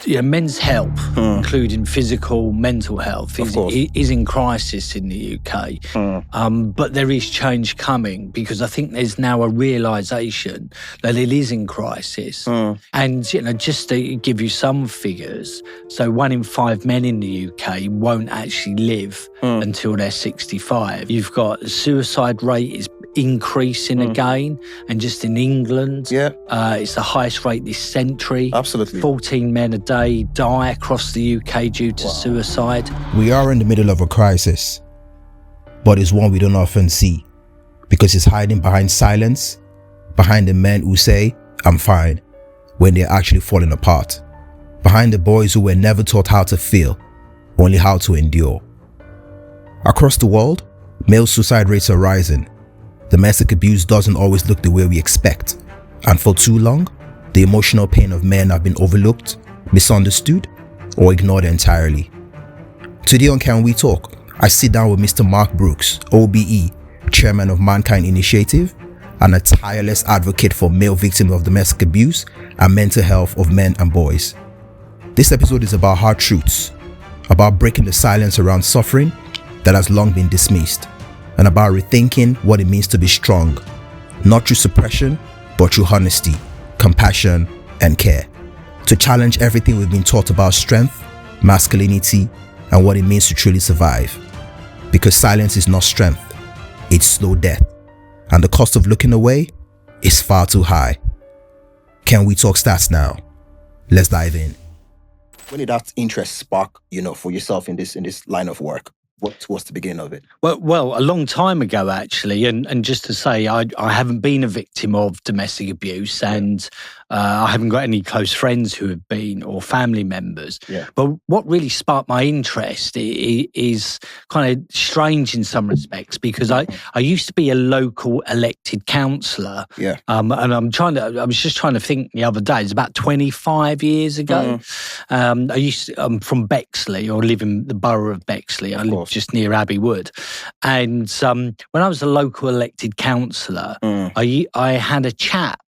men's health, including physical, mental health, is in crisis in the UK. But there is change coming because I think there's now a realisation that it is in crisis. And, just to give you some figures, so 1 in 5 men in the UK won't actually live until they're 65. You've got the suicide rate is increasing again, and just in England, it's the highest rate this century. Absolutely. 14 men a day die across the UK due to suicide. We are in the middle of a crisis, but it's one we don't often see because it's hiding behind silence, behind the men who say, "I'm fine," when they're actually falling apart, behind the boys who were never taught how to feel, only how to endure. Across the world, male suicide rates are rising. Domestic abuse doesn't always look the way we expect, and for too long, the emotional pain of men have been overlooked, misunderstood, or ignored entirely. Today on Can We Talk, I sit down with Mr. Mark Brooks OBE, Chairman of Mankind Initiative, and a tireless advocate for male victims of domestic abuse and mental health of men and boys. This episode is about hard truths, about breaking the silence around suffering that has long been dismissed, and about rethinking what it means to be strong, not through suppression, but through honesty, compassion, and care. To challenge everything we've been taught about strength, masculinity, and what it means to truly survive. Because silence is not strength, it's slow death. And the cost of looking away is far too high. Can We Talk stats now? Let's dive in. When did that interest spark, for yourself in this line of work? What was the beginning of it? Well, a long time ago, actually. And just to say, I haven't been a victim of domestic abuse, and I haven't got any close friends who have been, or family members. But what really sparked my interest is kind of strange in some respects, because I used to be a local elected councillor. And I was just trying to think the other day, it's about 25 years ago. I'm from Bexley, or live in the borough of Bexley. I live just near Abbey Wood. And when I was a local elected councillor, I had a chap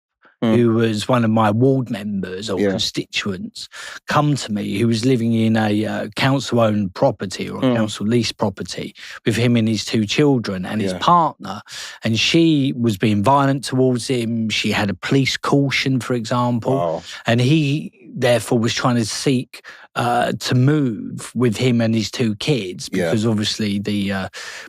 who was one of my ward members or constituents come to me, who was living in a council-owned property or a council-leased property with him and his 2 children and his partner. And she was being violent towards him. She had a police caution, for example. And he, therefore, was trying to seek to move with him and his 2 kids because obviously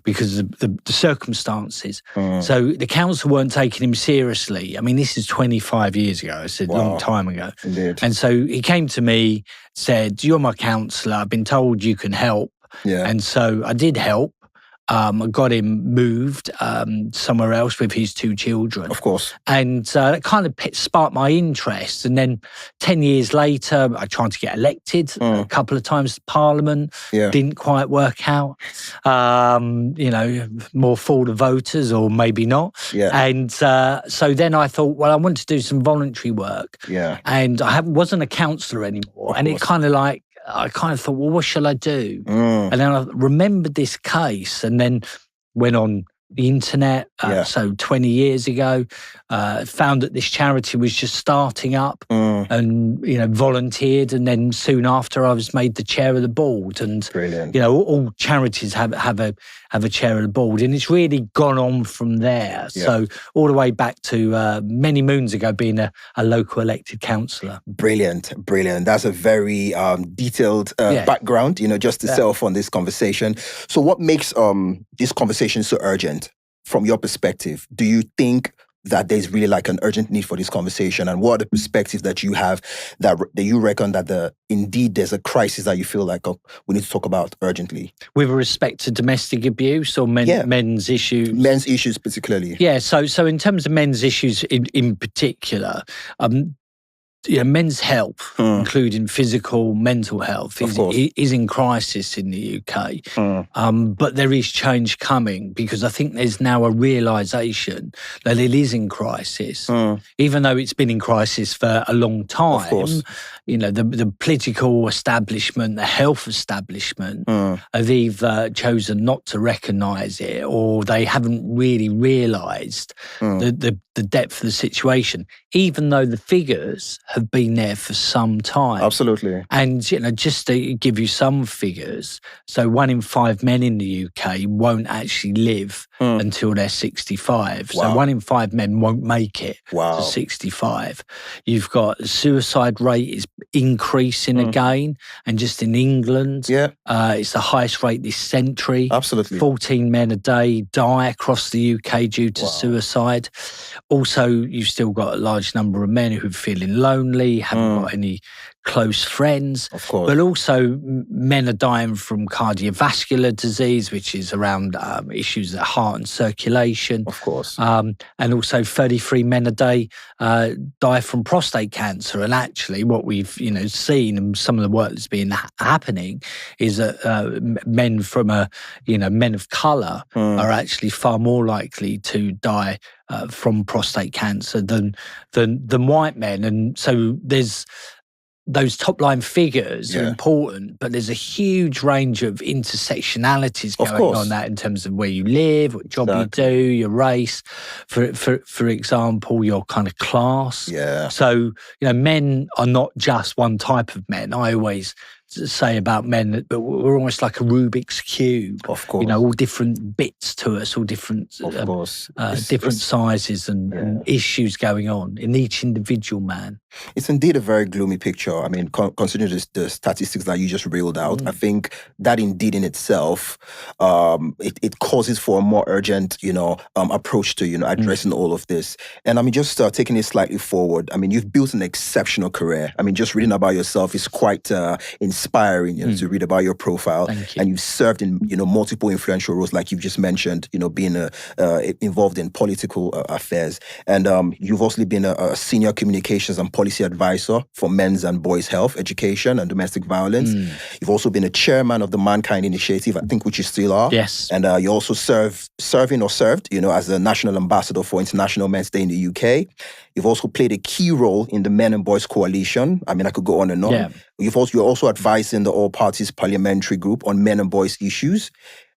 because of the circumstances. So the council weren't taking him seriously. I mean, this is 25 years ago. I said a long time ago. Indeed. And so he came to me, said, "You're my councillor. I've been told you can help." And so I did help. I got him moved somewhere else with his 2 children. Of course. And that kind of sparked my interest. And then 10 years later, I tried to get elected a couple of times to Parliament. Didn't quite work out. More for the voters, or maybe not. And so then I thought, well, I want to do some voluntary work. And I wasn't a councillor anymore. And it I kind of thought, well, what shall I do? And then I remembered this case, and then went on the internet, so 20 years ago, found that this charity was just starting up, and volunteered, and then soon after I was made the chair of the board. And all charities have a chair of the board, and it's really gone on from there. So all the way back to many moons ago, being a local elected councillor. Brilliant. That's a very detailed background, just to set off on this conversation. So what makes this conversation so urgent from your perspective? Do you think that there's really like an urgent need for this conversation? And what are the perspectives that you have that you reckon that indeed there's a crisis that you feel like we need to talk about urgently? With respect to domestic abuse or men's issues? Men's issues particularly. Yeah, so in terms of men's issues in particular, men's health, including physical, mental health, is in crisis in the UK. But there is change coming because I think there's now a realisation that it is in crisis. Even though it's been in crisis for a long time, the political establishment, the health establishment have either chosen not to recognise it, or they haven't really realised the depth of the situation, even though the figures have been there for some time. Absolutely. And, just to give you some figures, so 1 in 5 men in the UK won't actually live until they're 65. Wow. So 1 in 5 men won't make it wow. to 65. You've got the suicide rate is increasing again. And just in England, it's the highest rate this century. Absolutely. 14 men a day die across the UK due to suicide. Also, you've still got a large number of men who are feeling lonely, haven't got any close friends. Of course. But also men are dying from cardiovascular disease, which is around issues of heart and circulation. Of course. And also 33 men a day die from prostate cancer. And actually what we've seen, and some of the work that's been happening, is that men from men of colour are actually far more likely to die from prostate cancer than white men. And so there's those top-line figures are important, but there's a huge range of intersectionalities going on that in terms of where you live, what job you do, your race, for example, your kind of class. Yeah. So, men are not just one type of men. I always say about men that we're almost like a Rubik's Cube. Of course. All different bits to us, all different different sizes and issues going on in each individual man. It's indeed a very gloomy picture. I mean, considering the statistics that you just reeled out, I think that indeed in itself, it causes for a more urgent, approach to, addressing all of this. And I mean, just taking it slightly forward, I mean, you've built an exceptional career. I mean, just reading about yourself is quite inspiring, to read about your profile. And you've served in, multiple influential roles, like you've just mentioned, being involved in political affairs. And you've also been a senior communications and policy advisor for men's and boys' health, education, and domestic violence. You've also been a chairman of the Mankind Initiative, I think, which you still are. Yes. And you also served, as the national ambassador for International Men's Day in the UK. You've also played a key role in the Men and Boys Coalition. I mean, I could go on and on. Yeah. You're also advising the All Parties Parliamentary Group on men and boys issues.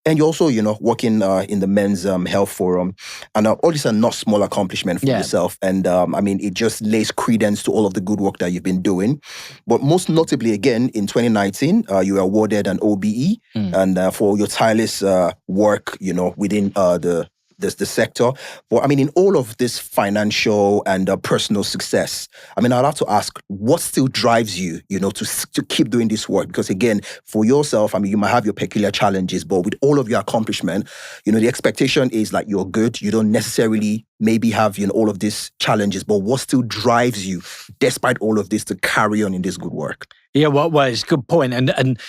And you're also, working in the Men's Health Forum. And all these are not small accomplishments for yourself. And I mean, it just lays credence to all of the good work that you've been doing. But most notably, again, in 2019, you were awarded an OBE and for your tireless work, within the sector. But I mean, in all of this financial and personal success, I mean, I'd have to ask, what still drives you, to keep doing this work? Because again, for yourself, I mean, you might have your peculiar challenges, but with all of your accomplishment, the expectation is like you're good. You don't necessarily maybe have, all of these challenges, but what still drives you, despite all of this, to carry on in this good work? Yeah, well, it's a good point, and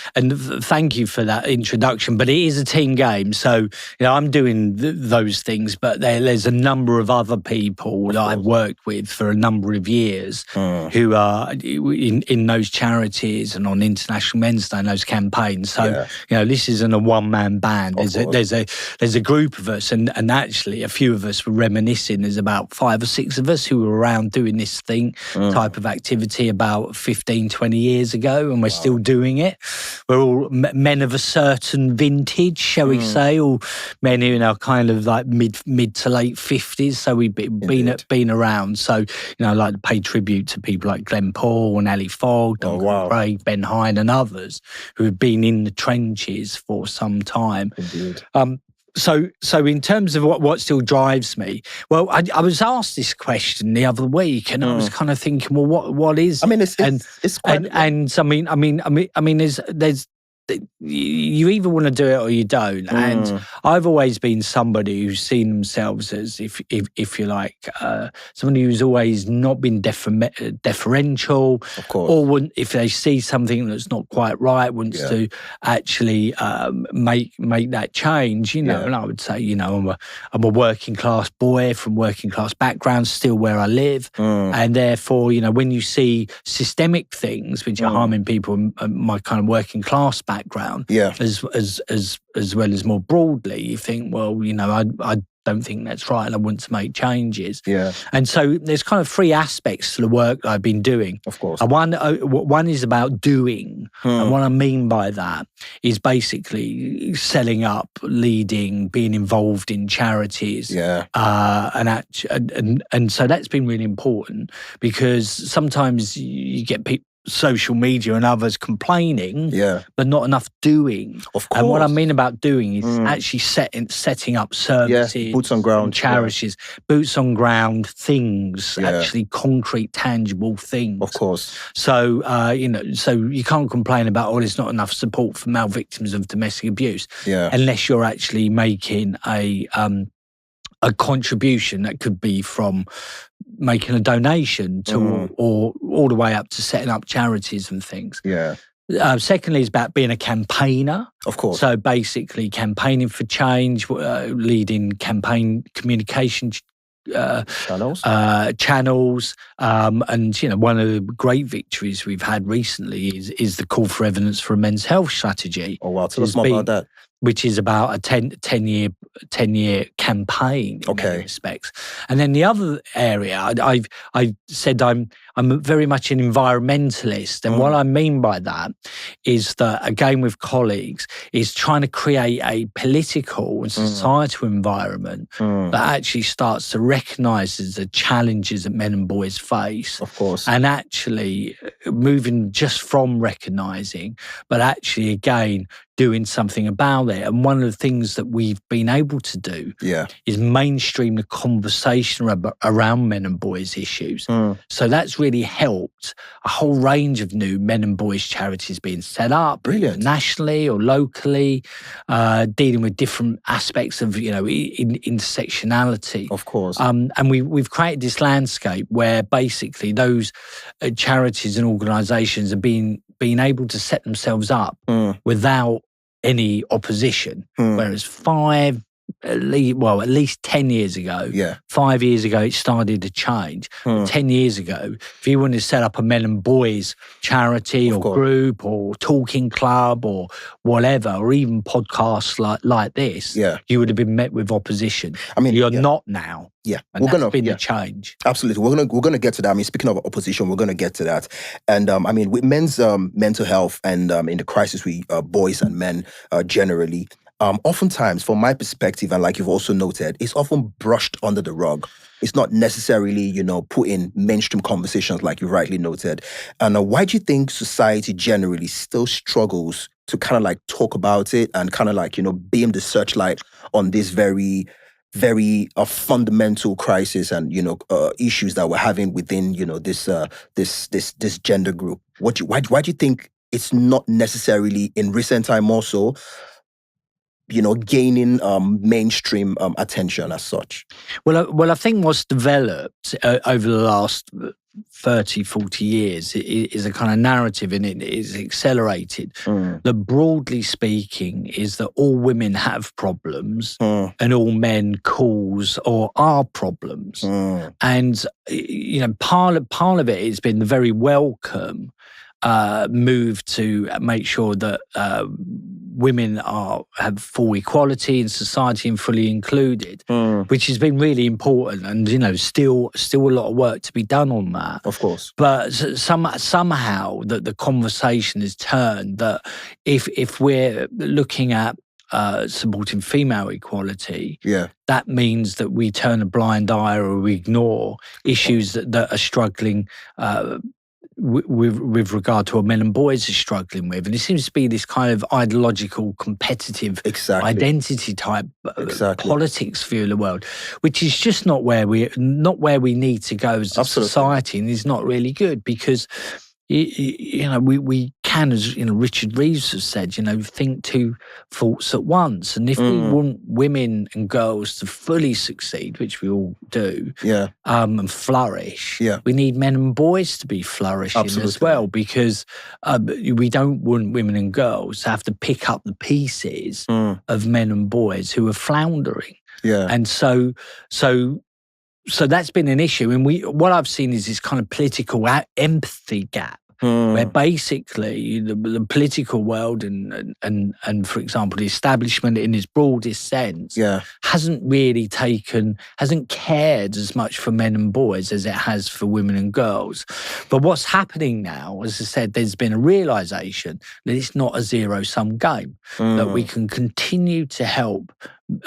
thank you for that introduction. But it is a team game, so I'm doing those things, but there's a number of other people that I've worked with for a number of years who are in those charities and on International Men's Day and those campaigns. So this isn't a one-man band. There's a group of us, and actually a few of us were reminiscing. There's about 5 or 6 of us who were around doing this type of activity about 15, 20 years ago, and we're still doing it. We're all men of a certain vintage, shall we say, all men who are kind of like mid to late 50s. So we've been around. So I like to pay tribute to people like Glenn Paul and Ali Fogg, Craig, Ben Hine, and others who have been in the trenches for some time. Indeed. So in terms of what still drives me, well, I was asked this question the other week, and I was kind of thinking, well, what is? I mean, it's quite. And I mean, there's you either want to do it or you don't. And I've always been somebody who's seen themselves as, if you like, somebody who's always not been deferential, of course, or if they see something that's not quite right, wants to actually make that change. And I would say, I'm a working class boy from working class background, still where I live, and therefore, when you see systemic things which are harming people in my kind of working class background, as well as more broadly, you think, well, I don't think that's right and I want to make changes. Yeah. And so there's kind of three aspects to the work I've been doing. Of course. One is about doing. And what I mean by that is basically setting up, leading, being involved in charities. Yeah. And so that's been really important, because sometimes you get people, social media and others complaining, but not enough doing. Of course. And what I mean about doing is actually setting up services, boots on ground, charities, boots on ground things, actually concrete, tangible things. Of course. So so you can't complain about, there's not enough support for male victims of domestic abuse, unless you're actually making a contribution that could be from making a donation to, or all the way up to setting up charities and things. Yeah. Secondly, is about being a campaigner. Of course. So basically campaigning for change, leading campaign communication channels. And one of the great victories we've had recently is the call for evidence for a men's health strategy. Oh wow, tell us more about that. Which is about a 10-year campaign in many respects. And then the other area, I said I'm very much an environmentalist. And what I mean by that is that, again, with colleagues, is trying to create a political and societal environment that actually starts to recognise the challenges that men and boys face. Of course. And actually moving just from recognising, but actually, again, doing something about it. And one of the things that we've been able to do is mainstream the conversation around men and boys issues. So that's really helped a whole range of new men and boys charities being set up, nationally or locally, dealing with different aspects of intersectionality. Of course. And we've created this landscape where basically those charities and organisations are being able to set themselves up without any opposition. Whereas at least 10 years ago, 5 years ago, it started to change. 10 years ago, if you wanted to set up a men and boys charity or group or talking club or whatever, or even podcasts like this, you would have been met with opposition. I mean, you're not now. Yeah, and that's been the change. Absolutely, we're gonna get to that. I mean, speaking of opposition, we're gonna get to that. And I mean, with men's mental health and in the crisis with boys and men generally, oftentimes, from my perspective, and like you've also noted, it's often brushed under the rug. It's not necessarily, put in mainstream conversations, like you rightly noted. And why do you think society generally still struggles to kind of like talk about it and kind of like beam the searchlight on this very fundamental crisis and issues that we're having within this gender group? Why do you think it's not necessarily in recent time also gaining mainstream attention as such? Well, I think what's developed over the last 30, 40 years is a kind of narrative, and it is accelerated, that broadly speaking is that all women have problems and all men cause or are problems. And, part of it has been the very welcome move to make sure that women have full equality in society and fully included, which has been really important. And still a lot of work to be done on that. Of course, but somehow that the conversation has turned that if we're looking at supporting female equality, that means that we turn a blind eye or we ignore issues that are struggling with regard to what men and boys are struggling with. And it seems to be this kind of ideological, competitive, identity type politics view of the world, which is just not where we need to go as a society, and is not really good, because we can, as Richard Reeves has said, think two thoughts at once. And if we want women and girls to fully succeed, which we all do, and flourish, we need men and boys to be flourishing as well, because we don't want women and girls to have to pick up the pieces of men and boys who are floundering. And so that's been an issue. And what I've seen is this kind of political empathy gap where basically the political world and for example the establishment in its broadest sense hasn't cared as much for men and boys as it has for women and girls. But what's happening now, as I said, there's been a realization that it's not a zero-sum game, that we can continue to help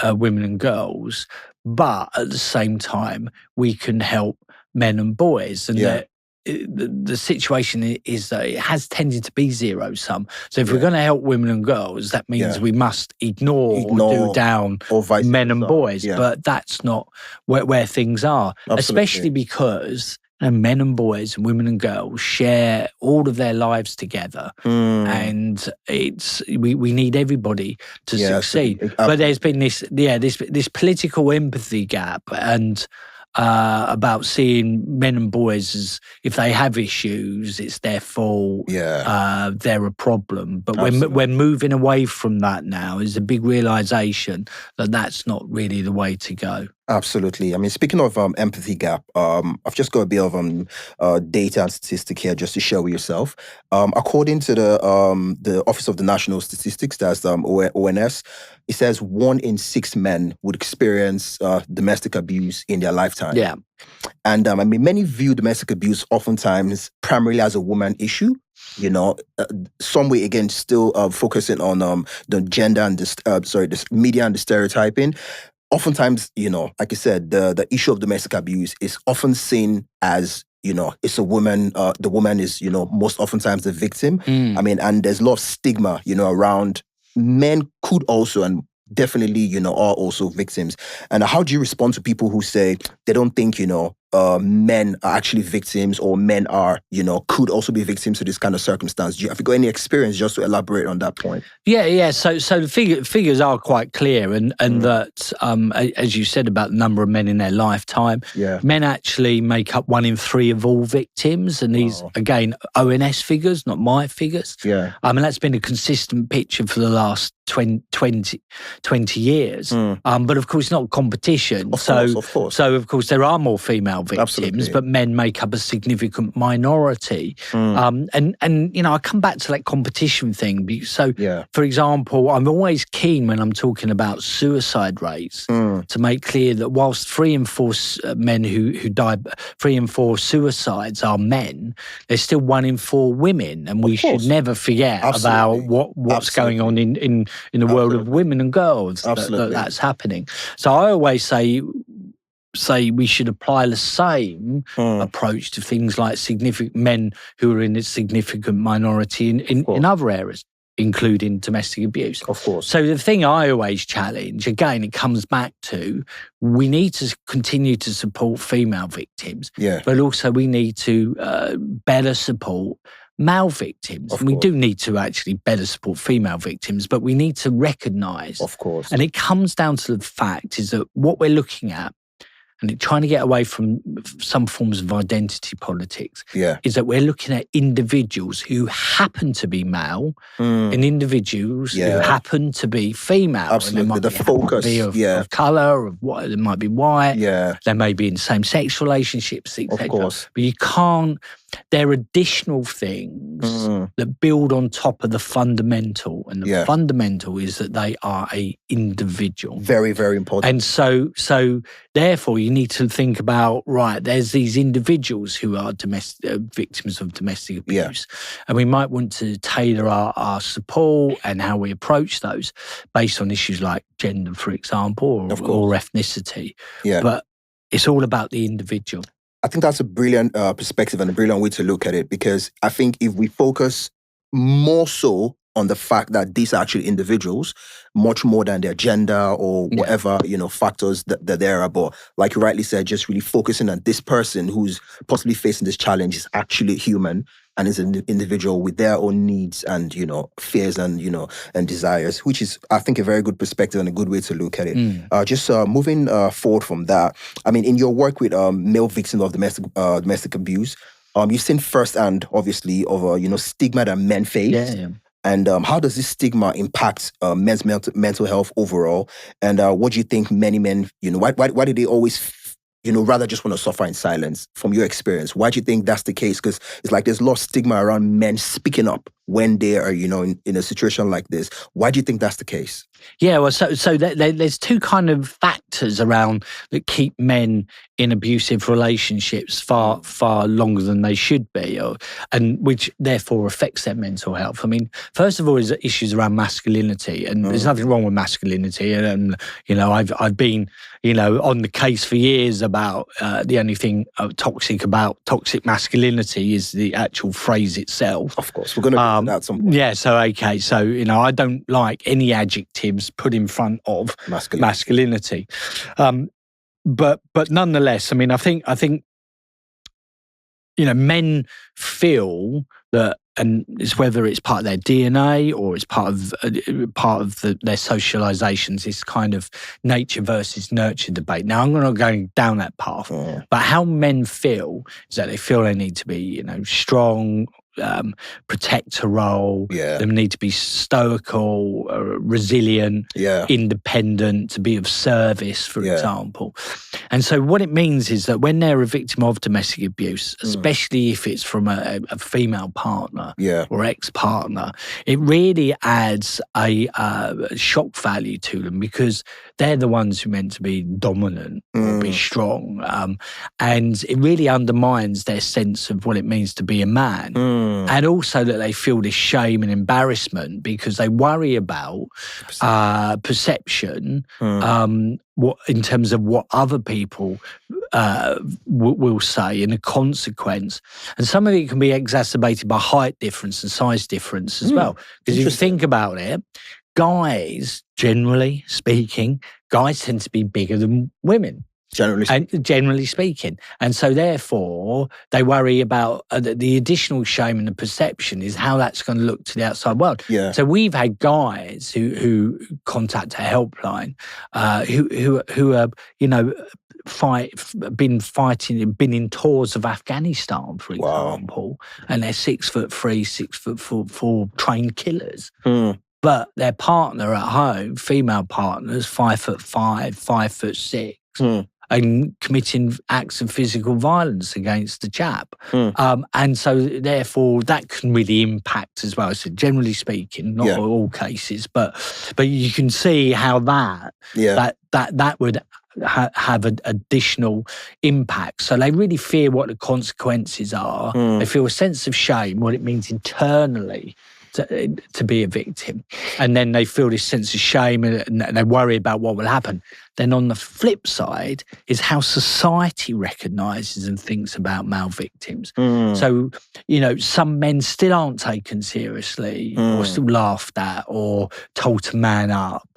women and girls, but at the same time we can help men and boys, and that the situation is that it has tended to be zero-sum. So if we're going to help women and girls, that means we must ignore or do down men and boys. But that's not where things are, especially because men and boys and women and girls share all of their lives together, and we need everybody to succeed. But there's been this political empathy gap, and about seeing men and boys as if they have issues, it's their fault, they're a problem. But we're moving away from that now. There's a big realization that that's not really the way to go. Absolutely. I mean, speaking of empathy gap, I've just got a bit of data and statistic here just to share with yourself. According to the Office of the National Statistics, that's ONS, it says 1 in 6 men would experience domestic abuse in their lifetime. Yeah. And I mean, many view domestic abuse oftentimes primarily as a woman issue. You know, some way again still focusing on the gender and the media and the stereotyping. Oftentimes, you know, like I said, the issue of domestic abuse is often seen as, you know, it's a woman, the woman is, you know, most oftentimes the victim. I mean, and there's a lot of stigma, you know, around men could also, and definitely, you know, are also victims. And how do you respond to people who say they don't think, you know, men are actually victims, or men are, you know, could also be victims to this kind of circumstance? Have you got any experience just to elaborate on that point? Yeah. So the figures are quite clear, and that, as you said about the number of men in their lifetime, men actually make up 1 in 3 of all victims. And these, again, ONS figures, not my figures. Yeah. I mean, that's been a consistent picture for the last 20 years. But of course, not competition. Of course. So of course, there are more female victims. Absolutely. But men make up a significant minority. And you know, I come back to that competition thing. So, for example, I'm always keen when I'm talking about suicide rates to make clear that whilst 3 in 4 men who die, 3 in 4 suicides are men, there's still 1 in 4 women, and we should never forget about what's going on in the world of women and girls that's happening. So I always say we should apply the same approach to things like significant men who are in a significant minority in other areas, including domestic abuse. Of course. So the thing I always challenge, again, it comes back to we need to continue to support female victims, but also we need to better support male victims. And we do need to actually better support female victims, but we need to recognise, of course, and it comes down to the fact is that what we're looking at, and trying to get away from some forms of identity politics, is that we're looking at individuals who happen to be male and individuals who happen to be female. Absolutely, the focus of colour, of what they might be white, they may be in same-sex relationships, etc. Of course. But you can't. There are additional things that build on top of the fundamental, and the fundamental is that they are a individual. Very, very important. And so therefore, you need to think about, there's these individuals who are victims of domestic abuse, and we might want to tailor our support and how we approach those based on issues like gender, for example, or ethnicity. But it's all about the individual. I think that's a brilliant perspective and a brilliant way to look at it, because I think if we focus more so on the fact that these are actually individuals, much more than their gender or whatever, you know, factors that there are. But like you rightly said, just really focusing on this person who's possibly facing this challenge is actually human and is an individual with their own needs and, you know, fears and, you know, and desires, which is, I think, a very good perspective and a good way to look at it. Just moving forward from that, I mean, in your work with male victims of domestic abuse, you've seen firsthand, obviously, of, you know, stigma that men face. And how does this stigma impact men's mental health overall? And what do you think many men, you know, why do they always rather just want to suffer in silence. From your experience, why do you think that's the case? Because it's like there's a lot of stigma around men speaking up when they are, in a situation like this. Why do you think that's the case? Yeah, well, so there's two kind of factors around that keep men in abusive relationships far longer than they should be, and which therefore affects their mental health. I mean, first of all, is issues around masculinity, and there's nothing wrong with masculinity. And I've been on the case for years about the only thing toxic about toxic masculinity is the actual phrase itself. Of course, we're going to get to that at some point. Yeah, so okay, so I don't like any adjectives put in front of masculinity. But nonetheless, I mean, I think men feel that, and it's whether it's part of their DNA or it's part of their socializations, this kind of nature versus nurture debate. Now, I'm not going down that path, but how men feel is that they feel they need to be, strong, protect a role. Yeah. They need to be stoical, resilient, independent, to be of service, for example. And so what it means is that when they're a victim of domestic abuse, especially if it's from a female partner or ex-partner, it really adds a shock value to them, because they're the ones who are meant to be dominant or be strong. And it really undermines their sense of what it means to be a man. And also that they feel this shame and embarrassment because they worry about perception, what in terms of what other people will say, and a consequence. And some of it can be exacerbated by height difference and size difference as well. Because if you think about it, guys, generally speaking, tend to be bigger than women. Generally speaking. And so therefore, they worry about the additional shame and the perception is how that's going to look to the outside world. Yeah. So we've had guys who contact a helpline who are, been fighting, been in tours of Afghanistan, for example, and they're 6'3", 6'4", trained killers. But their partner at home, female partners, 5'5", 5'6", and committing acts of physical violence against the chap. And so therefore that can really impact as well. So generally speaking, not all cases, but you can see how that would have an additional impact. So they really fear what the consequences are. They feel a sense of shame, what it means internally to be a victim. And then they feel this sense of shame and they worry about what will happen. Then on the flip side is how society recognises and thinks about male victims. So, some men still aren't taken seriously or still laughed at or told to man up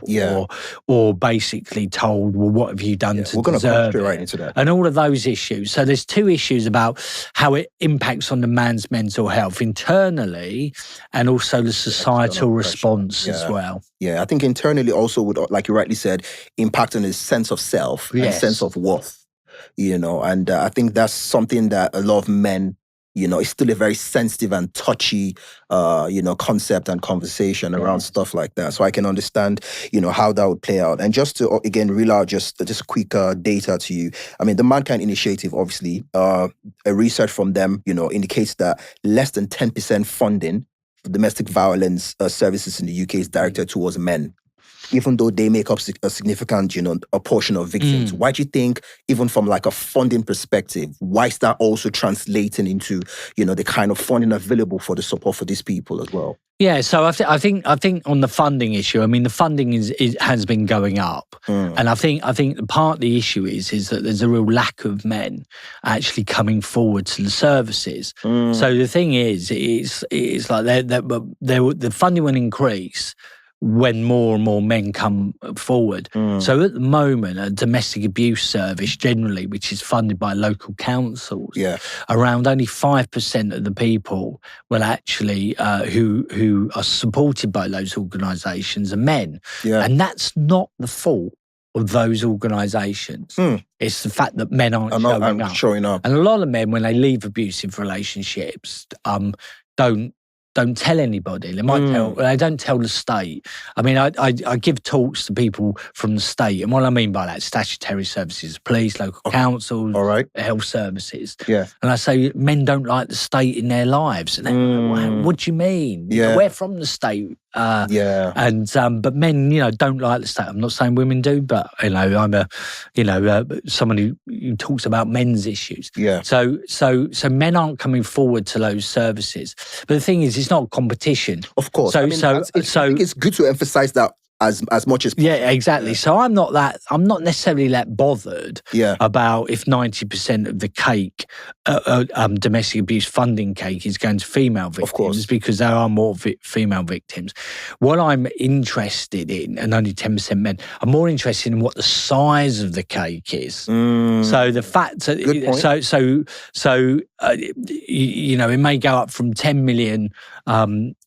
or basically told, well, what have you done to deserve it? We're going to come right into that. And all of those issues. So there's two issues about how it impacts on the man's mental health internally and also the societal response as well. Yeah, I think internally also would, like you rightly said, impact on his sense of self and sense of worth, and I think that's something that a lot of men, it's still a very sensitive and touchy, concept and conversation around stuff like that. So I can understand, how that would play out. And just to, again, reel out just quick data to you. I mean, the Mankind Initiative, obviously, a research from them, indicates that less than 10% funding for domestic violence services in the UK is directed towards men, even though they make up a significant, a portion of victims. Why do you think, even from like a funding perspective, why is that also translating into, the kind of funding available for the support for these people as well? Yeah, so I think on the funding issue, I mean, the funding has been going up, and I think part of the issue is that there's a real lack of men actually coming forward to the services. So the thing is, it's like the funding will increase when more and more men come forward. So at the moment, a domestic abuse service generally, which is funded by local councils, around only 5% of the people will actually, who are supported by those organisations are men. And that's not the fault of those organisations. It's the fact that men aren't showing up. Showing up. And a lot of men, when they leave abusive relationships, don't don't tell anybody. They might they don't tell the state. I mean, I give talks to people from the state, and what I mean by that, statutory services, police, local councils, health services. Yeah. And I say, men don't like the state in their lives. And they're what do you mean? Yeah. We're from the state. But men, don't like the state. I'm not saying women do, but I'm someone who talks about men's issues. Yeah. So men aren't coming forward to those services. But the thing is, it's not competition. Of course. I think it's good to emphasize that as much as possible. Yeah, exactly. Yeah. So I'm not necessarily that bothered about if 90% of the cake, domestic abuse funding cake, is going to female victims, of course, because there are more female victims. What I'm interested in, and only 10% men, I'm more interested in what the size of the cake is. So the fact that it may go up from 10 million,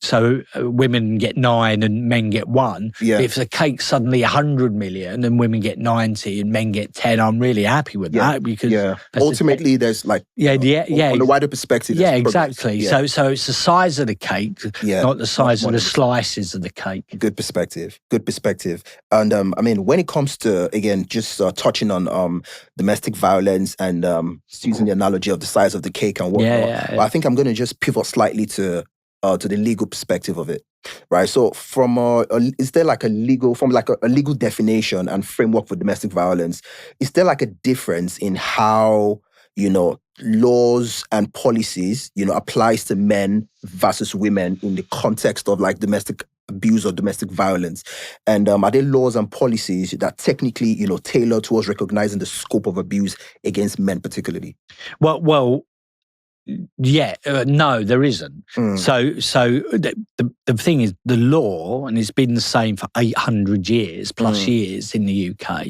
so women get 9 and men get 1. Yeah. If the cake's suddenly 100 million and women get 90 and men get 10, I'm really happy with that, because ultimately there's on the wider perspective. Yeah, exactly. Yeah. So it's the size of the cake, not the size of the slices of the cake. Good perspective. And when it comes to, again, just touching on domestic violence and using the analogy of the size of the cake and whatnot, I think I'm going to just pivot slightly to the legal perspective of it, right? So is there like a legal definition and framework for domestic violence? Is there like a difference in how, laws and policies, applies to men versus women in the context of like domestic abuse or domestic violence? And are there laws and policies that technically, tailor towards recognizing the scope of abuse against men particularly? Well, no, there isn't. So the thing is, the law, and it's been the same for 800 years plus years in the UK.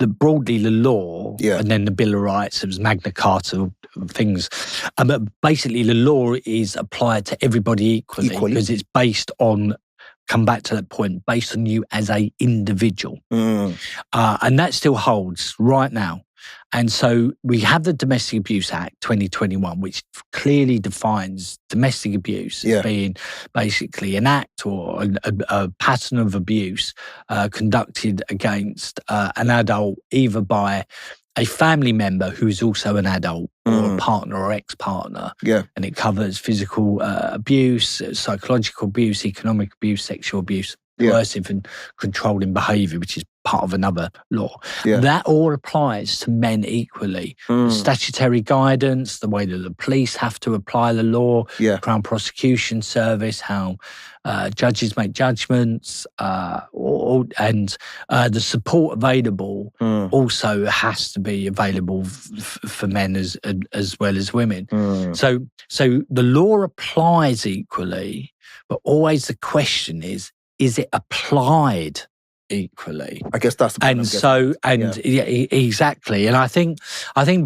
Broadly the law, and then the Bill of Rights, it was Magna Carta things. But basically, the law is applied to everybody equally because it's based on. Come back to that point, based on you as a individual, and that still holds right now. And so we have the Domestic Abuse Act 2021, which clearly defines domestic abuse as being basically an act or a pattern of abuse conducted against an adult, either by a family member who's also an adult or a partner or ex-partner. Yeah. And it covers physical abuse, psychological abuse, economic abuse, sexual abuse, coercive and controlling behaviour, which is part of another law. Yeah. That all applies to men equally. The statutory guidance, the way that the police have to apply the law, Crown Prosecution Service, how judges make judgments, and the support available also has to be available for men as well as women. So the law applies equally, but always the question is it applied equally? I guess that's the point. Exactly. And I think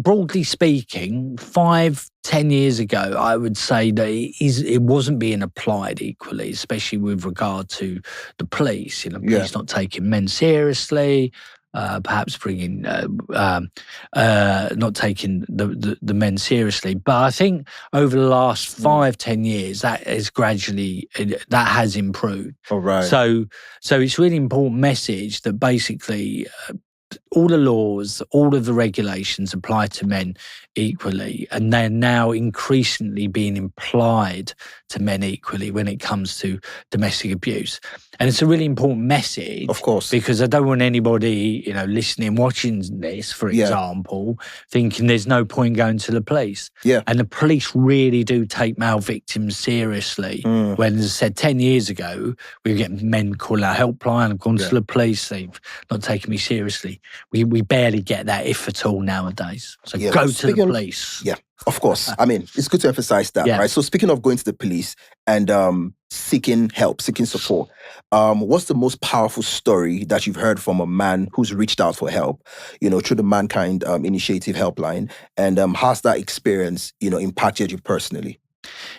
broadly speaking, 5-10 years ago, I would say that it wasn't being applied equally, especially with regard to the police. Police not taking men seriously. Perhaps bringing, not taking the men seriously. But I think over the last 5-10 years, that has improved. All right. So it's really important message that basically all the laws, all of the regulations apply to men equally, and they're now increasingly being applied to men equally when it comes to domestic abuse. And it's a really important message, of course, because I don't want anybody, listening, watching this, for example, thinking there's no point going to the police. Yeah. And the police really do take male victims seriously. When, as I said, 10 years ago, we were getting men calling our helpline, I've gone to the police, they've not taken me seriously. We barely get that, if at all, nowadays. So go to the police. Yeah, of course. It's good to emphasize that, right? So speaking of going to the police and seeking help, seeking support, what's the most powerful story that you've heard from a man who's reached out for help, through the Mankind Initiative helpline? And how's that experience, impacted you personally?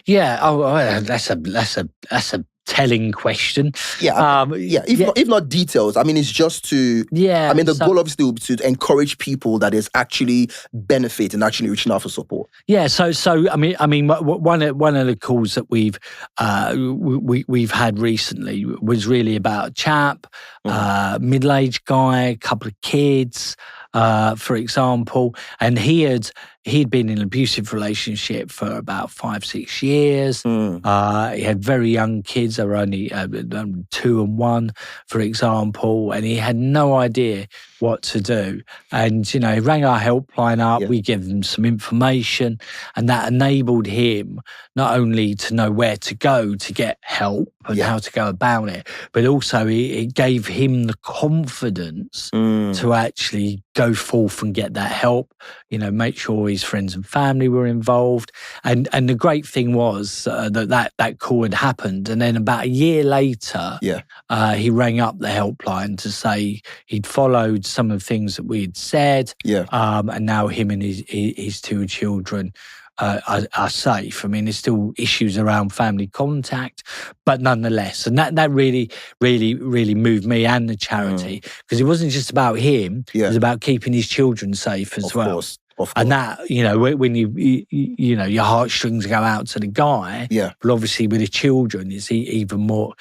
Yeah. That's a telling question. If not details, I mean, it's just to. I mean, the goal obviously will be to encourage people that is actually benefit and actually reaching out for support. Yeah. So I mean, one of the calls that we've had recently was really about a chap, middle-aged guy, couple of kids, for example, and he'd been in an abusive relationship for about 5-6 years. He had very young kids. They were only 2 and 1, for example, and he had no idea what to do. And, he rang our helpline up. We gave him some information, and that enabled him not only to know where to go to get help and how to go about it, but also it gave him the confidence to actually go forth and get that help, make sure his friends and family were involved. And the great thing was that call had happened. And then about a year later, he rang up the helpline to say he'd followed some of the things that we had said. And now him and his 2 children are safe. I mean, there's still issues around family contact, but nonetheless, and that really, really, really moved me and the charity, because it wasn't just about him; it was about keeping his children safe as well. Of course. And that, when your heartstrings go out to the guy, but obviously with the children, it's even more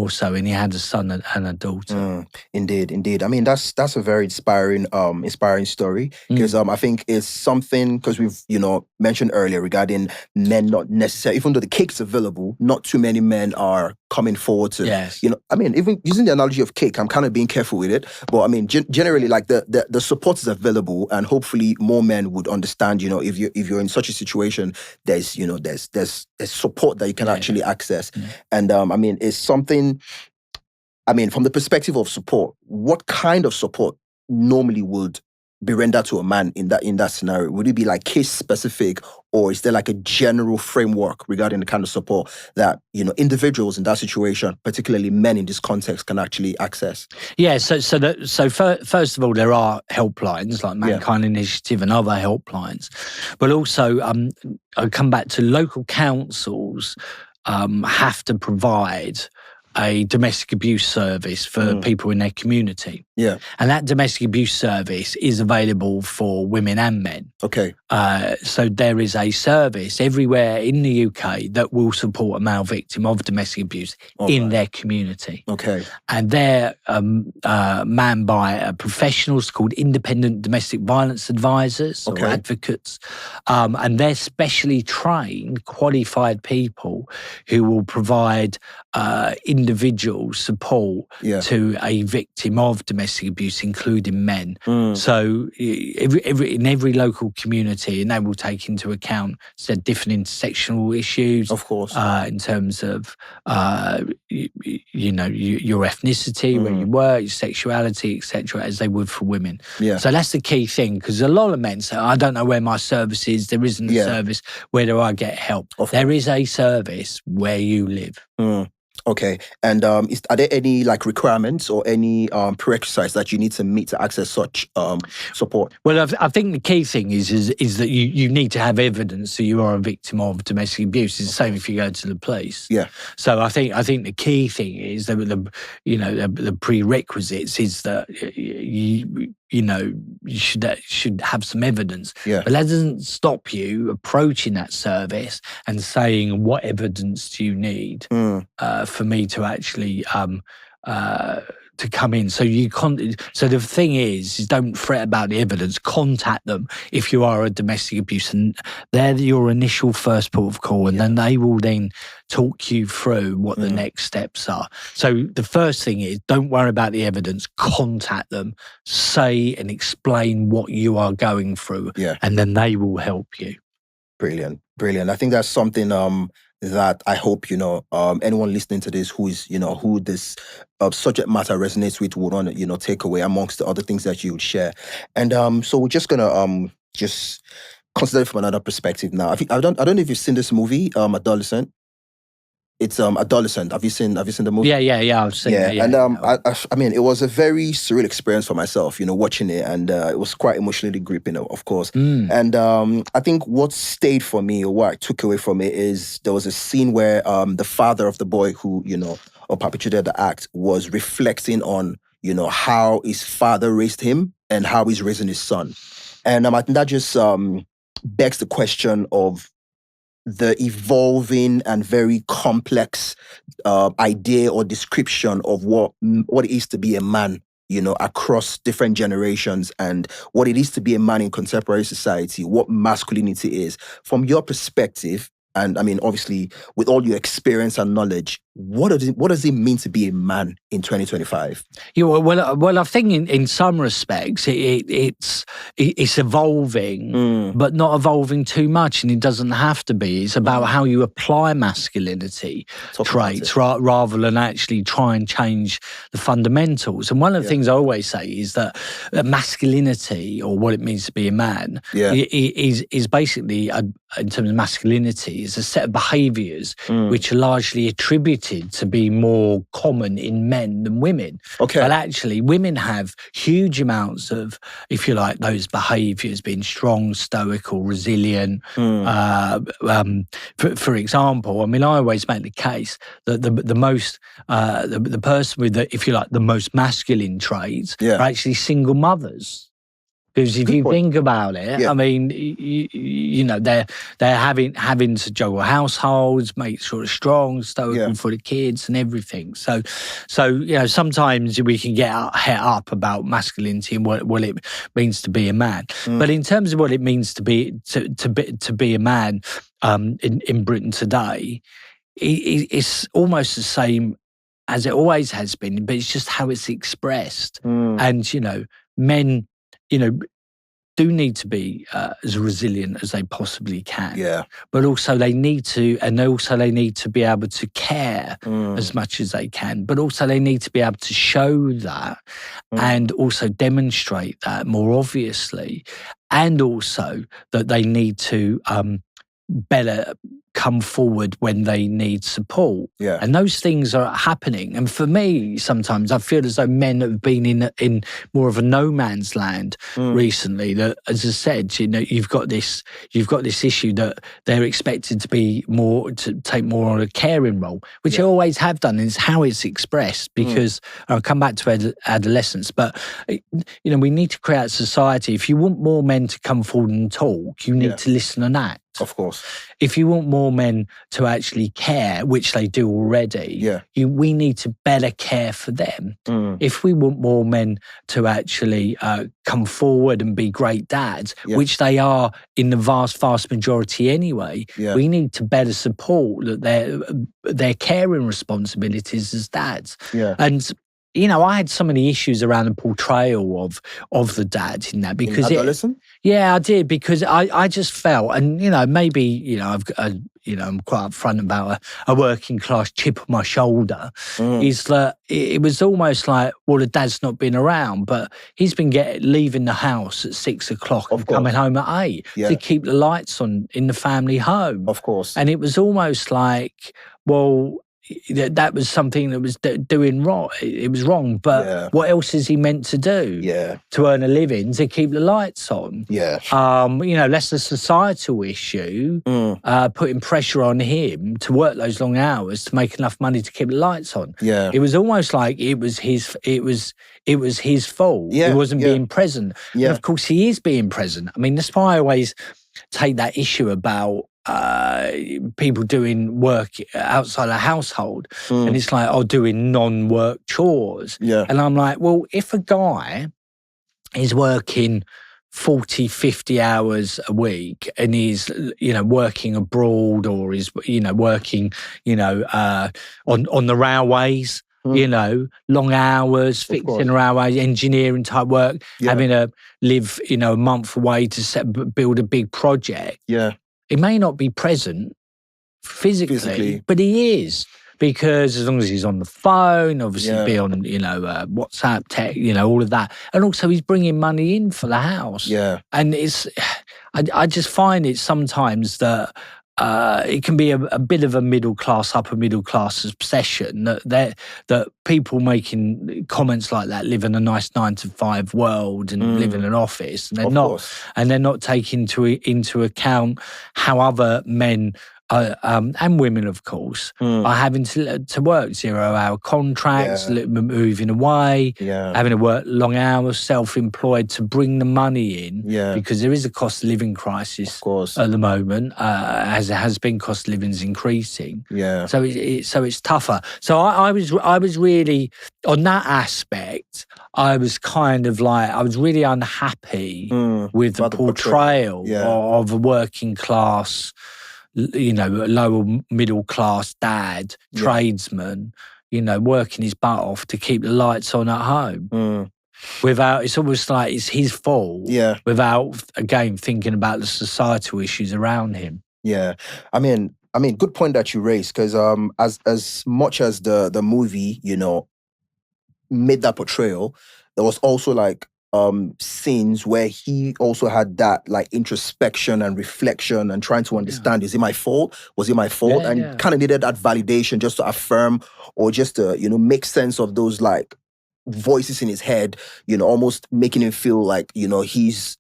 so. And he had a son and a daughter. Indeed. I mean, that's a very inspiring story, because I think it's something, because we've mentioned earlier regarding men not necessarily, even though the cake is available, not too many men are coming forward to. I mean, even using the analogy of cake, I'm kind of being careful with it, but I mean, generally, like the support is available, and hopefully more men would understand, if you're in such a situation, there's support that you can actually access. And I mean, it's something, I mean, from the perspective of support, what kind of support normally would be rendered to a man in that scenario? Would it be like case specific, or is there like a general framework regarding the kind of support that individuals in that situation, particularly men in this context, can actually access? Yeah. So first of all, there are helplines like Mankind Initiative and other helplines, but also I come back to local councils have to provide a domestic abuse service for people in their community. And that domestic abuse service is available for women and men. Okay. So there is a service everywhere in the UK that will support a male victim of domestic abuse in their community. Okay. And they're manned by professionals called independent domestic violence advisors or advocates. And they're specially trained, qualified people who will provide individual support to a victim of domestic abuse, including men. So in every local community, and they will take into account different intersectional issues, of course, in terms of your ethnicity, where you work, your sexuality, etc., as they would for women. So that's the key thing, because a lot of men say, I don't know where my service is, there isn't a service, where do I get help? There is a service where you live. Okay. And are there any requirements or any prerequisites that you need to meet to access such support? Well, I think the key thing is that you need to have evidence that you are a victim of domestic abuse. It's the same if you go to the police. So I think the key thing is that the prerequisites is that you should have some evidence. But that doesn't stop you approaching that service and saying, what evidence do you need for me to actually to come in? So so the thing is don't fret about the evidence. Contact them if you are a domestic abuse, and they're your initial first port of call, and then they will then talk you through what the next steps are. So the first thing is, don't worry about the evidence. Contact them, say and explain what you are going through, and then they will help you. Brilliant. I think that's something that I hope anyone listening to this who this subject matter resonates with would want to take away amongst the other things that you would share. And so we're just gonna just consider it from another perspective now. I don't know if you've seen this movie, Adolescent. It's Adolescent. Have you seen the movie? Yeah. I've seen it. Yeah, and I mean, it was a very surreal experience for myself, watching it, and it was quite emotionally gripping, of course. And I think what stayed for me, or what I took away from it, is there was a scene where the father of the boy who or perpetrated the act was reflecting on how his father raised him and how he's raising his son, and I think that just begs the question of the evolving and very complex idea or description of what it is to be a man, across different generations, and what it is to be a man in contemporary society, what masculinity is. From your perspective, and I mean, obviously, with all your experience and knowledge, what does it mean to be a man in 2025? Yeah, well, I think in some respects it's evolving, but not evolving too much, and it doesn't have to be. It's about how you apply masculinity traits rather than actually try and change the fundamentals. And one of the things I always say is that masculinity, or what it means to be a man, is basically, in terms of masculinity, is a set of behaviours which are largely attributed to be more common in men than women. Okay. But actually, women have huge amounts of, if you like, those behaviours, being strong, stoical, resilient. For example, I mean, I always make the case that the person with the, if you like, the most masculine traits are actually single mothers. Because if you think about it, I mean, they're having to juggle households, make sure it's strong, stoical for the kids and everything. So sometimes we can get het up about masculinity and what it means to be a man. But in terms of what it means to be a man in Britain today, it's almost the same as it always has been, but it's just how it's expressed. And men, do need to be as resilient as they possibly can. Yeah. But also they need to be able to care as much as they can. But also they need to be able to show that and also demonstrate that more obviously. And also that they need to better come forward when they need support. Yeah. And those things are happening. And for me, sometimes I feel as though men have been in more of a no man's land recently. That, as I said, you've got this issue that they're expected to take more on a caring role, which I always have done. Is how it's expressed. Because I'll come back to adolescence, but we need to create a society. If you want more men to come forward and talk, you need to listen and act. Of course. If you want more men to actually care, which they do already, we need to better care for them. If we want more men to actually come forward and be great dads, which they are in the vast majority anyway, we need to better support their caring responsibilities as dads. Yeah. And I had so many issues around the portrayal of the dad in that, because adolescent? I did, because I just felt, and maybe I'm quite upfront about a working class chip on my shoulder, is that it was almost like, well, the dad's not been around, but he's been leaving the house at 6 o'clock and coming home at 8 to keep the lights on in the family home. Of course. And it was almost like, well, that was something that was doing wrong. It was wrong, but what else is he meant to do? Yeah, to earn a living, to keep the lights on. Yeah, that's a societal issue. Putting pressure on him to work those long hours to make enough money to keep the lights on. Yeah, it was almost like it was his fault. Yeah, he wasn't being present. Yeah, and of course he is being present. I mean, that's why I always take that issue about people doing work outside the household, and it's like, doing non-work chores. Yeah. And I'm like, well, if a guy is working 40, 50 hours a week and he's, working abroad, or is, working, on the railways, long hours, fixing railways, engineering type work, having to live, a month away to build a big project. Yeah. He may not be present physically, but he is, because as long as he's on the phone, obviously be on, WhatsApp, tech, all of that. And also he's bringing money in for the house. Yeah. And I just find it sometimes that it can be a bit of a middle class, upper middle class obsession that people making comments like that live in a nice 9-to-5 world and live in an office, and they're not taking into account how other men and women, of course, are having to work 0-hour contracts, moving away, having to work long hours, self-employed to bring the money in, because there is a cost of living crisis at the moment, as it has been. Cost of living is increasing, so it's tougher. So I was really, on that aspect, I was kind of like, I was really unhappy with the portrayal of a working class, lower middle class dad, tradesman, working his butt off to keep the lights on at home. Without, it's almost like it's his fault. Without, again, thinking about the societal issues around him. Yeah. I mean, good point that you raised, because as much as the movie, made that portrayal, there was also like scenes where he also had that like introspection and reflection and trying to understand, is it my fault? Was it my fault? And kind of needed that validation just to affirm, or just to, make sense of those like voices in his head, almost making him feel like, he's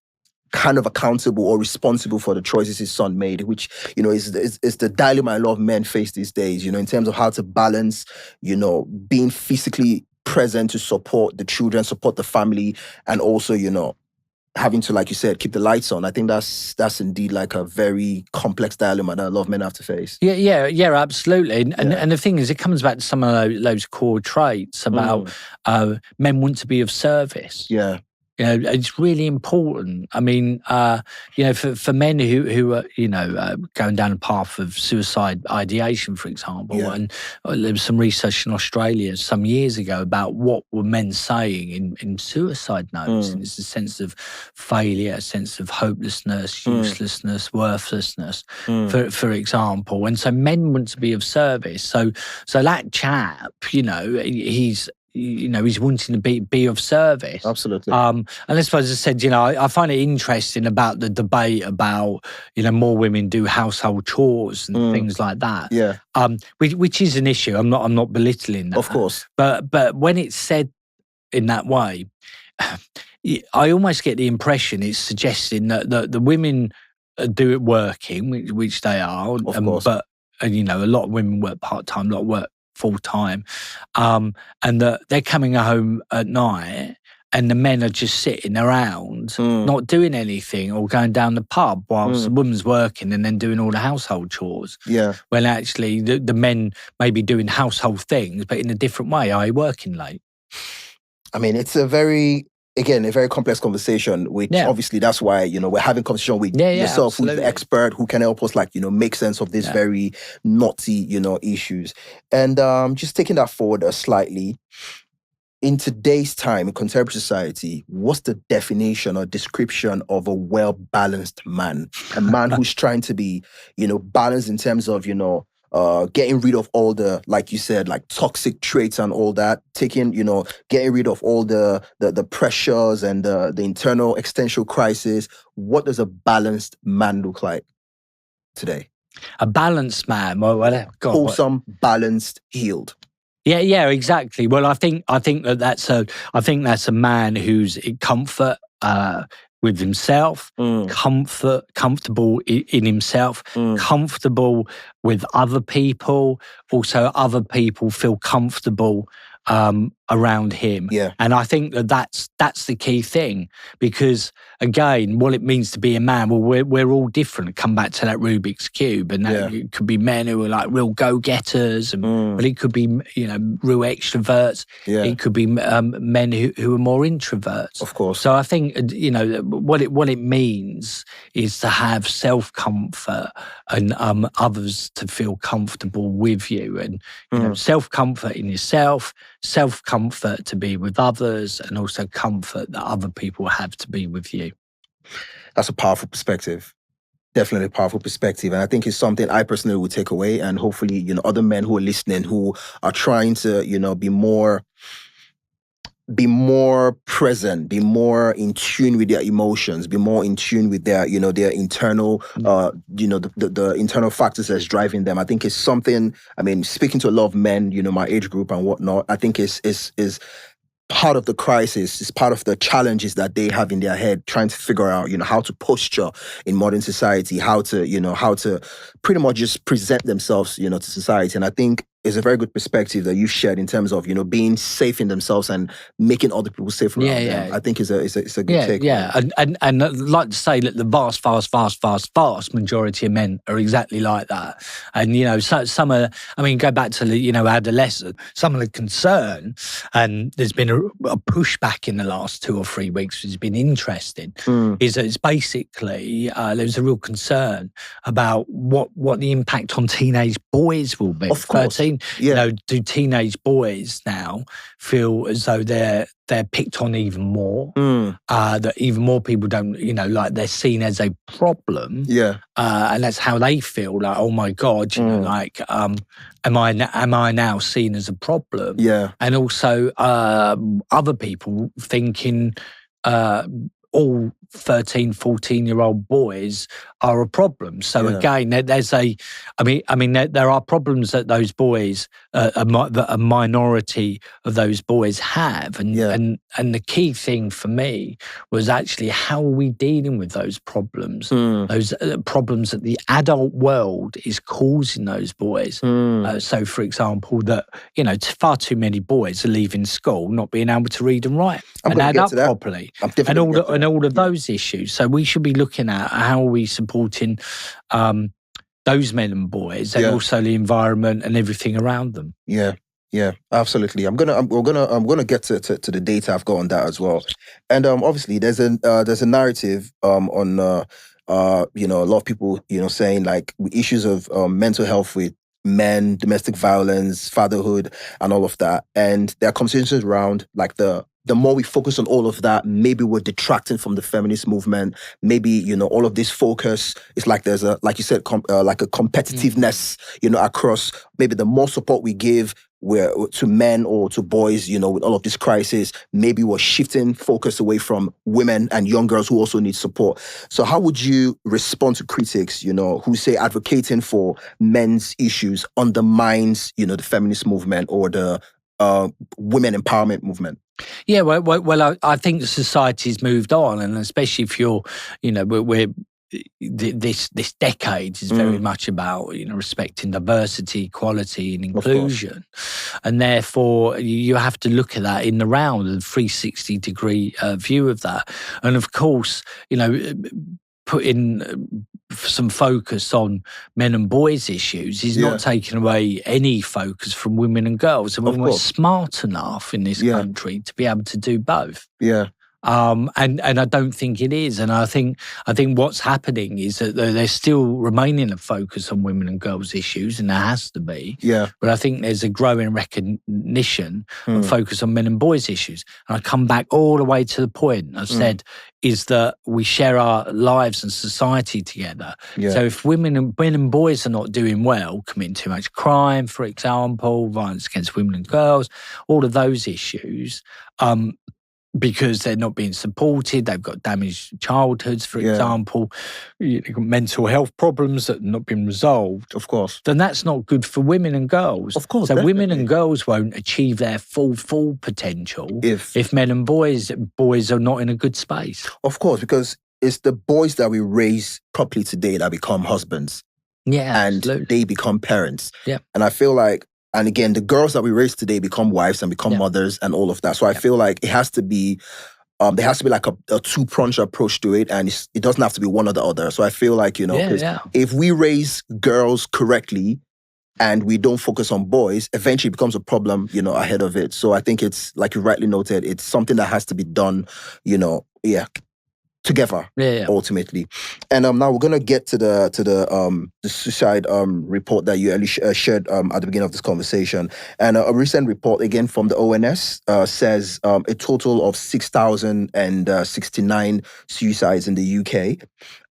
kind of accountable or responsible for the choices his son made, which, is the dilemma a lot of men face these days, in terms of how to balance, being physically present to support the children, support the family, and also, having to, like you said, keep the lights on. I think that's indeed like a very complex dilemma that a lot of men have to face. Yeah, absolutely. And the thing is, it comes back to some of those core traits about men want to be of service. Yeah. It's really important. I mean, for men who are, going down a path of suicide ideation, for example, and there was some research in Australia some years ago about what were men saying in suicide notes, and it's a sense of failure, a sense of hopelessness, uselessness, worthlessness, for example. And so men want to be of service. So that chap, he's wanting to be of service. Absolutely. And I suppose I said, I find it interesting about the debate about, more women do household chores and things like that. Yeah. Which is an issue. I'm not belittling that. Of course. But when it's said in that way, I almost get the impression it's suggesting that the women do it working, which they are. Of course. But, a lot of women work part-time, a lot work full-time, and that they're coming home at night and the men are just sitting around not doing anything, or going down the pub whilst the woman's working and then doing all the household chores. Yeah. When actually the men may be doing household things, but in a different way, i.e. working late. I mean, it's a very complex conversation, which obviously that's why, we're having conversation with yourself, who's the expert, who can help us make sense of these very knotty, issues. And just taking that forward slightly, in today's time, in contemporary society, what's the definition or description of a well-balanced man? A man who's trying to be, balanced in terms of, getting rid of all the, like you said, like toxic traits and all that, getting rid of all the pressures and the internal existential crisis. What does a balanced man look like today? A balanced man, wholesome, balanced, healed. Yeah, exactly. Well, I think that's a man who's in comfort with himself, comfortable in himself, comfortable with other people. Also, other people feel comfortable around him. Yeah. And I think that's the key thing, because again, what it means to be a man, well, we're all different. Come back to that Rubik's Cube, and that it could be men who are like real go-getters, but it could be real extroverts. Yeah. It could be men who are more introverts. Of course. So I think what it means is to have self-comfort and others to feel comfortable with you, and self-comfort in yourself, self-comfort to be with others, and also comfort that other people have to be with you. That's a powerful perspective. Definitely a powerful perspective. And I think it's something I personally would take away, and hopefully, other men who are listening, who are trying to, be more be more present, be more in tune with their emotions, be more in tune with their, their internal, the internal factors that's driving them. I think it's something, I mean, speaking to a lot of men, my age group and whatnot, I think is part of the crisis, is part of the challenges that they have in their head, trying to figure out, how to posture in modern society, how to pretty much just present themselves, to society. And I think it's a very good perspective that you've shared in terms of, being safe in themselves and making other people safe around them. I think it's a good take. Yeah, and I'd like to say that the vast majority of men are exactly like that. And, some are, go back to the, adolescent, some of the concern, and there's been a pushback in the last 2 or 3 weeks, which has been interesting, is that it's basically, there's a real concern about what the impact on teenage boys will be. Of course. 13, do teenage boys now feel as though they're picked on even more? That even more people don't, like they're seen as a problem. And that's how they feel. Like, oh my God, am I now seen as a problem? And also other people thinking all 13, 14-year-old boys are a problem. So again, there's there are problems that those boys, that a minority of those boys have. And the key thing for me was actually, how are we dealing with those problems? Those problems that the adult world is causing those boys. So for example, that, far too many boys are leaving school not being able to read and write and add up properly. And all of those issues. So we should be looking at how are we supporting those men and boys, and also the environment and everything around them. Yeah, absolutely. I'm gonna get to the data I've got on that as well. And obviously there's a narrative on a lot of people saying like issues of mental health with men, domestic violence, fatherhood, and all of that. And there are conversations around like the more we focus on all of that, maybe we're detracting from the feminist movement. Maybe, all of this focus is like there's like you said, like a competitiveness, across. Maybe the more support we give to men or to boys, with all of this crisis, maybe we're shifting focus away from women and young girls who also need support. So how would you respond to critics, who say advocating for men's issues undermines, the feminist movement or the women empowerment movement? Yeah, well, I think the society's moved on, and especially if you're, this decade is very much about respecting diversity, equality, and inclusion, and therefore you have to look at that in the round, a 360-degree view of that, and of course, putting some focus on men and boys issues is not taking away any focus from women and girls. And we're smart enough in this country to be able to do both. And I don't think it is. And I think what's happening is that there's still remaining a focus on women and girls issues, and there has to be. But I think there's a growing recognition and focus on men and boys issues. And I come back all the way to the point I've said is that we share our lives and society together. So if men and boys are not doing well, committing too much crime, for example, violence against women and girls, all of those issues, because they're not being supported, they've got damaged childhoods, for example, mental health problems that have not been resolved. Of course. Then that's not good for women and girls. Of course. So definitely. women and girls won't achieve their full potential if men and boys are not in a good space. Of course, because it's the boys that we raise properly today that become husbands. And absolutely. They become parents. And I feel like, and again, the girls that we raise today become wives and become mothers and all of that. So I feel like it has to be, there has to be like a two-pronged approach to it, and it doesn't have to be one or the other. So I feel like, if we raise girls correctly and we don't focus on boys, eventually it becomes a problem, ahead of it. So I think it's, like you rightly noted, it's something that has to be done, together, ultimately. And now we're gonna get to the suicide report that you shared at the beginning of this conversation. And a recent report again from the ONS says a total of 6,069 suicides in the UK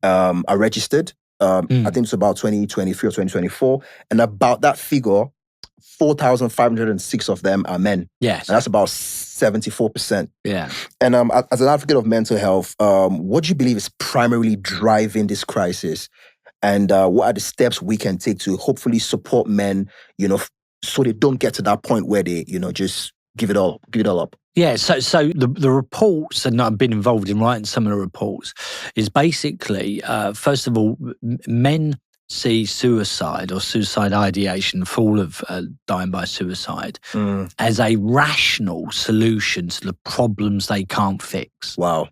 are registered. I think it's about 2023 or 2024, and about that figure, 4,506 of them are men. Yes. And that's about 74%. Yeah. And as an advocate of mental health, what do you believe is primarily driving this crisis? And what are the steps we can take to hopefully support men, so they don't get to that point where they, just give it all up? Yeah, so the reports, and I've been involved in writing some of the reports, is basically, first of all, men see suicide or suicide ideation, fall of dying by suicide, as a rational solution to the problems they can't fix. Wow.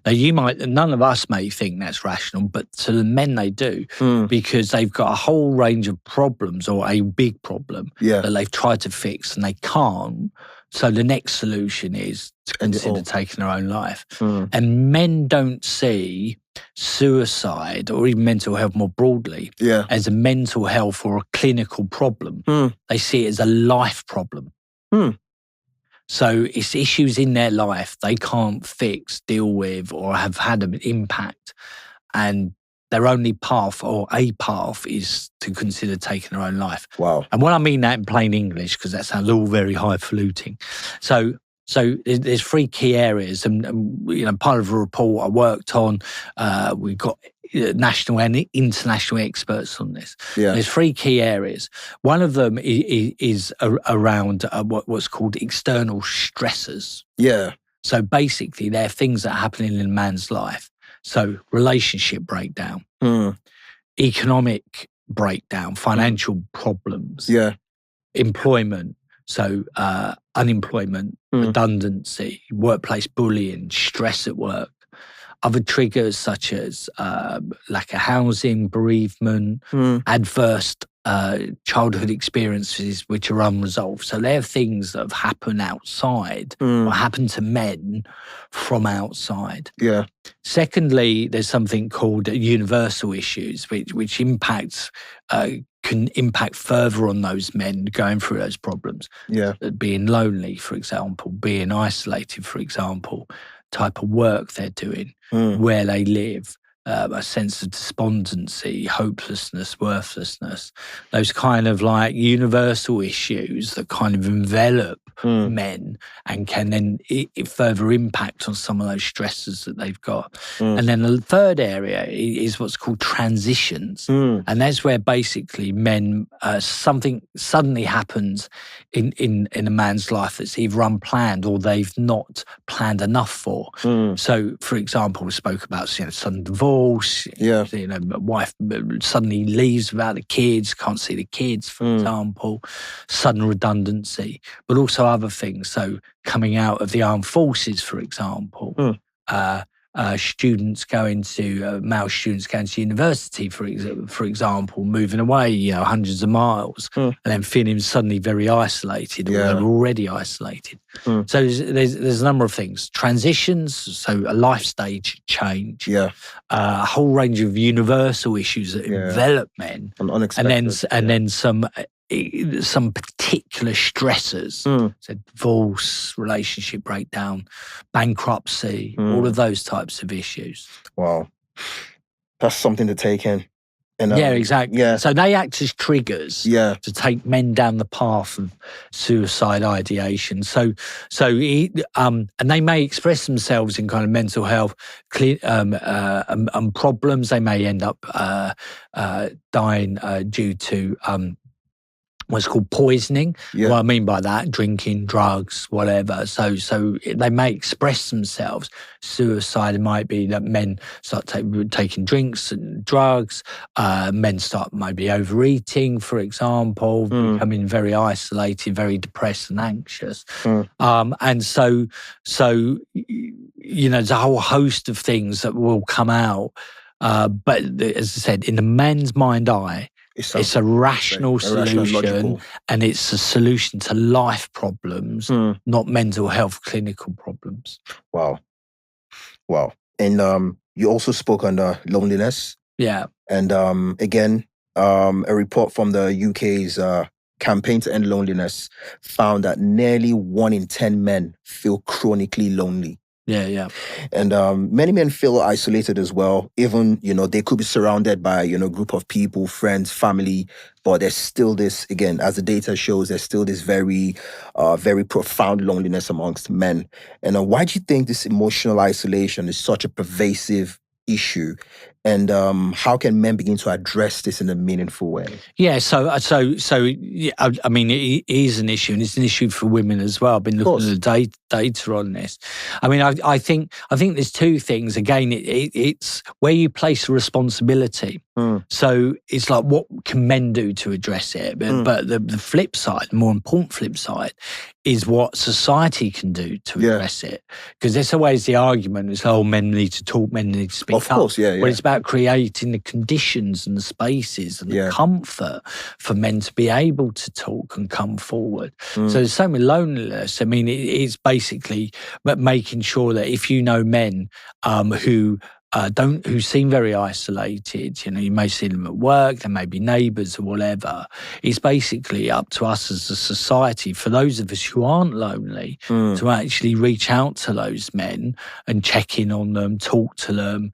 Now, none of us may think that's rational, but to the men they do, because they've got a whole range of problems or a big problem that they've tried to fix and they can't. So the next solution is to consider taking their own life. And men don't see suicide or even mental health more broadly as a mental health or a clinical problem. They see it as a life problem. So it's issues in their life they can't fix, deal with, or have had an impact. And their only path or a path is to consider taking their own life. Wow. And what I mean that in plain English, because that sounds all very highfalutin. So there's three key areas, and part of the report I worked on, we've got national and international experts on this. Yeah. There's three key areas. One of them is around what's called external stressors. Yeah. So basically, they're things that are happening in a man's life. So relationship breakdown, economic breakdown, financial problems, employment, so unemployment, redundancy, workplace bullying, stress at work. Other triggers such as lack of housing, bereavement, adverse childhood experiences which are unresolved. So they're things that have happened outside or happen to men from outside. Yeah. Secondly, there's something called universal issues, which impacts can impact further on those men going through those problems. Yeah. Being lonely, for example, being isolated, for example, type of work they're doing, where they live, a sense of despondency, hopelessness, worthlessness, those kind of like universal issues that kind of envelop men and can then further impact on some of those stresses that they've got. And then the third area is what's called transitions. And that's where basically men, something suddenly happens in a man's life that's either unplanned or they've not planned enough for. So, for example, we spoke about sudden divorce. Wife suddenly leaves without the kids, can't see the kids, for example, sudden redundancy, but also other things. So coming out of the armed forces, for example, students going to male students going to university, for example, moving away, hundreds of miles, and then feeling suddenly very isolated, or they're already isolated. So there's a number of things: transitions, so a life stage change, a whole range of universal issues that envelop men, and then some particular stressors, so divorce, relationship breakdown, bankruptcy, all of those types of issues. Wow. That's something to take in. And, exactly. Yeah. So they act as triggers to take men down the path of suicide ideation. And they may express themselves in kind of mental health and problems. They may end up dying due to what's called poisoning. What I mean by that, drinking, drugs, whatever. So they may express themselves. Suicide, it might be that men start taking drinks and drugs. Men start maybe overeating, for example, becoming very isolated, very depressed and anxious. And so there's a whole host of things that will come out. But as I said, in the man's mind-eye, it's a rational solution, and it's a solution to life problems, not mental health clinical problems. Wow. And you also spoke on loneliness. Yeah. And again, a report from the UK's campaign to end loneliness found that nearly 1 in 10 men feel chronically lonely. Yeah. And many men feel isolated as well. Even, they could be surrounded by, a group of people, friends, family, but there's still this, again, as the data shows, there's still this very, very profound loneliness amongst men. And why do you think this emotional isolation is such a pervasive issue? And how can men begin to address this in a meaningful way? Yeah, yeah, I mean, it is an issue, and it's an issue for women as well. I've been looking at the data on this. I mean, I think there's two things. Again, it's where you place the responsibility. So it's like, what can men do to address it? But the flip side, the more important flip side, is what society can do to address it. Because there's always the argument, it's men need to talk, men need to speak up. Of course, yeah. But it's about creating the conditions and the spaces and the comfort for men to be able to talk and come forward. So there's so much loneliness. I mean, it's basically making sure that if you know men who seem very isolated, you may see them at work, they may be neighbours or whatever. It's basically up to us as a society, for those of us who aren't lonely, to actually reach out to those men and check in on them, talk to them,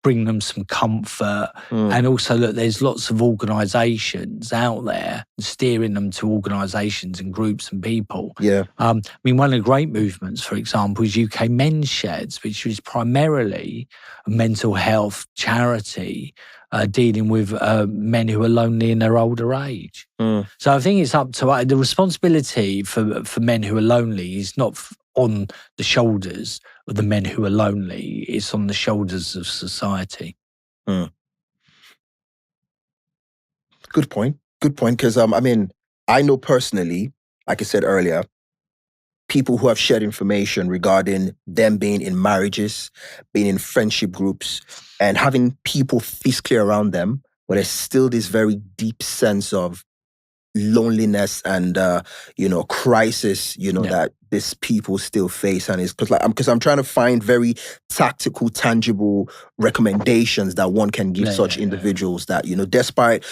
bring them some comfort. And also that there's lots of organisations out there steering them to organisations and groups and people. I mean, one of the great movements, for example, is UK MENS Sheds, which is primarily a mental health charity dealing with men who are lonely in their older age. So I think it's up to the responsibility for men who are lonely is not on the shoulders of the men who are lonely, it's on the shoulders of society. Good point. Because I mean, I know personally, like I said earlier, people who have shared information regarding them being in marriages, being in friendship groups, and having people physically around them, but there's still this very deep sense of loneliness and crisis that these people still face. And it's because I'm trying to find very tactical, tangible recommendations that one can give such individuals that despite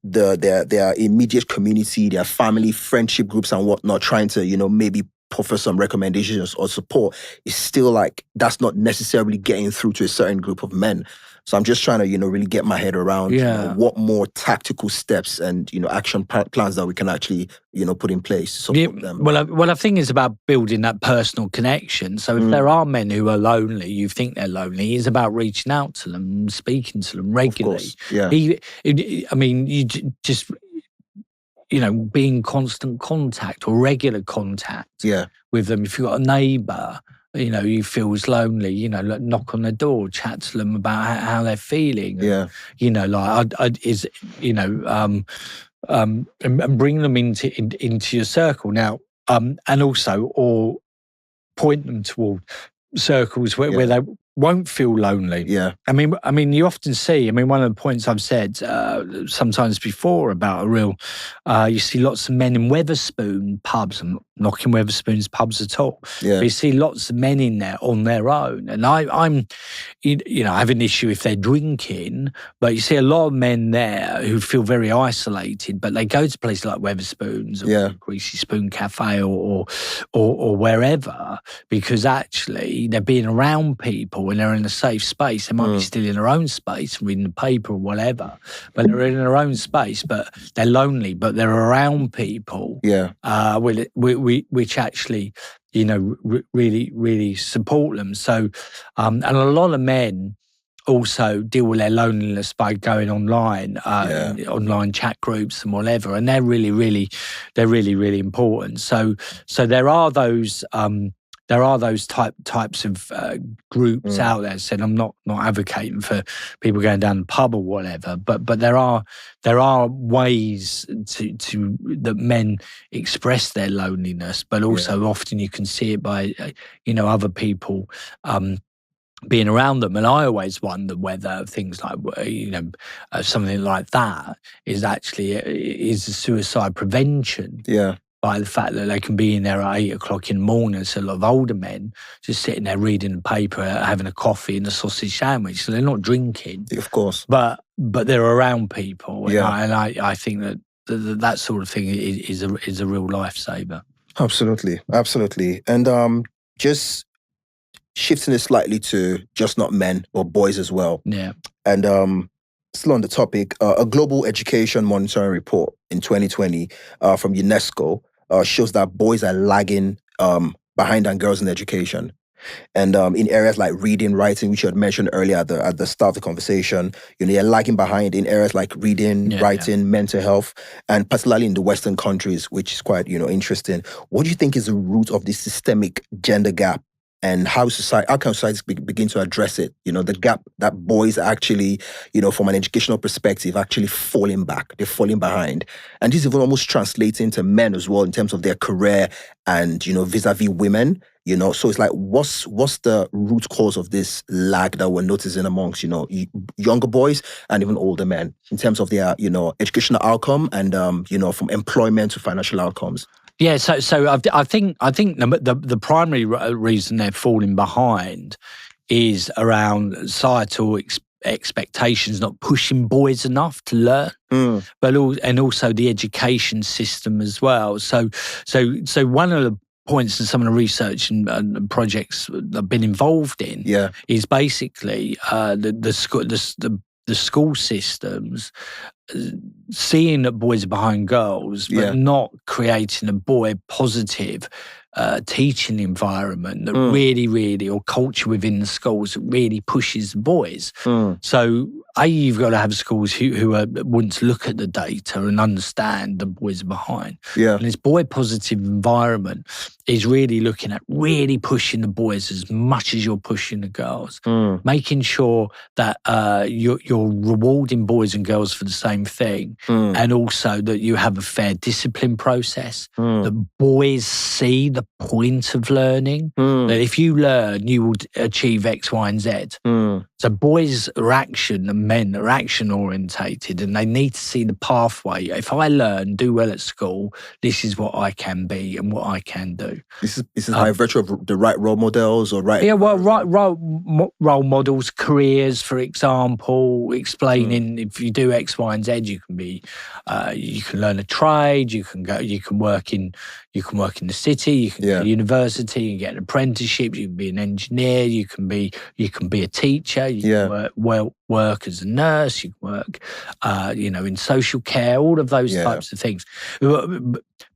their immediate community, their family, friendship groups and whatnot, trying to maybe offer some recommendations or support, is still like that's not necessarily getting through to a certain group of men. So I'm just trying to, really get my head around what more tactical steps and, action plans that we can actually, put in place to support them. Well, I think it's about building that personal connection. So if there are men who are lonely, you think they're lonely, it's about reaching out to them, speaking to them regularly. You just be in constant contact or regular contact with them. If you've got a neighbour, you feel lonely, knock on the door, chat to them about how they're feeling. And bring them into your circle. Now, and also, or point them toward circles where they won't feel lonely. I mean, you often see. I mean, one of the points I've said sometimes before about you see lots of men in Wetherspoon pubs. I'm not knocking Wetherspoon's pubs at all. You see lots of men in there on their own, and I'm I have an issue if they're drinking, but you see a lot of men there who feel very isolated, but they go to places like Wetherspoon's or Greasy Spoon Cafe or wherever, because actually they're being around people when they're in a safe space. They might be still in their own space, reading the paper or whatever, but they're in their own space, but they're lonely, but they're around people which actually, really, really support them. So, and a lot of men also deal with their loneliness by going online, online chat groups and whatever, and they're really, really important. So there are those types of groups out there. Said I'm not advocating for people going down the pub or whatever, but there are ways to that men express their loneliness, but also often you can see it by other people being around them. And I always wonder whether things like something like that is a suicide prevention. By the fact that they can be in there at 8 o'clock in the morning. So a lot of older men just sitting there reading the paper, having a coffee and a sausage sandwich. So they're not drinking, of course, but they're around people. And I think that sort of thing is a real lifesaver. Absolutely. And just shifting it slightly to just not men, but boys as well. Yeah. And still on the topic, a global education monitoring report in 2020 from UNESCO shows that boys are lagging behind on girls in education. And in areas like reading, writing, which you had mentioned earlier at the start of the conversation, you're lagging behind in areas like reading, writing, mental health, and particularly in the Western countries, which is quite, interesting. What do you think is the root of this systemic gender gap? And how can society begin to address it? The gap that boys are actually, from an educational perspective, actually falling back. They're falling behind. And this is almost translating to men as well in terms of their career and, vis-a-vis women. So it's like, what's the root cause of this lag that we're noticing amongst, younger boys and even older men in terms of their, educational outcome and, from employment to financial outcomes? Yeah, so I think the primary reason they're falling behind is around societal expectations not pushing boys enough to learn, but also the education system as well. So one of the points in some of the research and projects that I've been involved in is basically the school systems seeing that boys are behind girls, but not creating a boy positive teaching environment that really, or culture within the schools that really pushes the boys. So you've got to have schools who want to look at the data and understand the boys are behind. And this boy positive environment is really looking at really pushing the boys as much as you're pushing the girls, making sure that you're rewarding boys and girls for the same thing, and also that you have a fair discipline process, that boys see the point of learning, that if you learn, you will achieve X, Y, and Z. So boys are action and men are action orientated, and they need to see the pathway. If I learn, do well at school, this is what I can be and what I can do. This is by virtue of the right role models or right? Yeah, well, right role models, careers, for example, explaining if you do X, Y, and Z, you can be, you can learn a trade, you can work in the city, you can go to university, you can get an apprenticeship, you can be an engineer, you can be a teacher, you can work as a nurse, you can work, in social care, all of those types of things.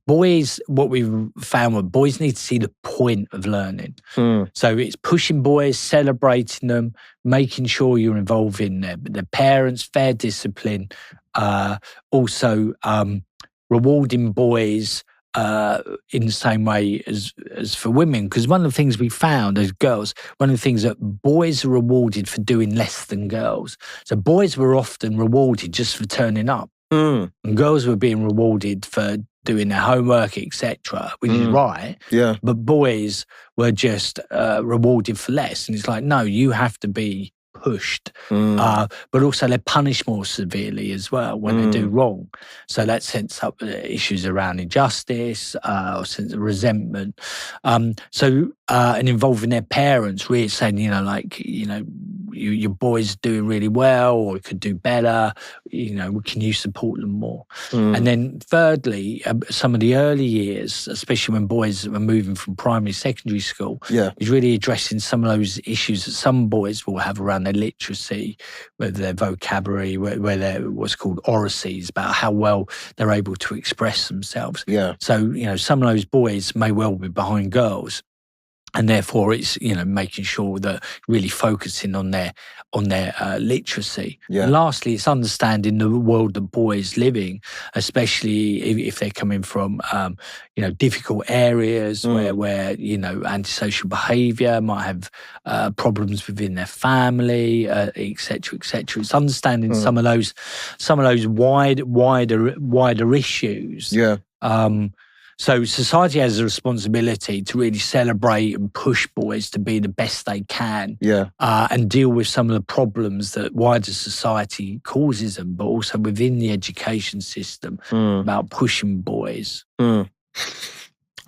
Boys, what we've found with boys need to see the point of learning. So it's pushing boys, celebrating them, making sure you're involving their parents, fair discipline, also rewarding boys in the same way as for women. Because one of the things we found as girls, one of the things that boys are rewarded for doing less than girls. So boys were often rewarded just for turning up. And girls were being rewarded for doing their homework, etc., which is right. But boys were just rewarded for less. And it's like, no, you have to be pushed, but also they're punished more severely as well when they do wrong. So that sets up issues around injustice, or sense of resentment. And involving their parents, really saying, your boy's doing really well, or he could do better. Can you support them more? And then thirdly, some of the early years, especially when boys are moving from primary, secondary school, is really addressing some of those issues that some boys will have around their literacy, whether their vocabulary, where they're what's called oracies, about how well they're able to express themselves. So, some of those boys may well be behind girls. And therefore, it's making sure that really focusing on their literacy. And lastly, it's understanding the world that boys living, especially if they're coming from difficult areas where antisocial behaviour, might have problems within their family, etc., etc. It's understanding some of those wider issues. So society has a responsibility to really celebrate and push boys to be the best they can, and deal with some of the problems that wider society causes them, but also within the education system about pushing boys. I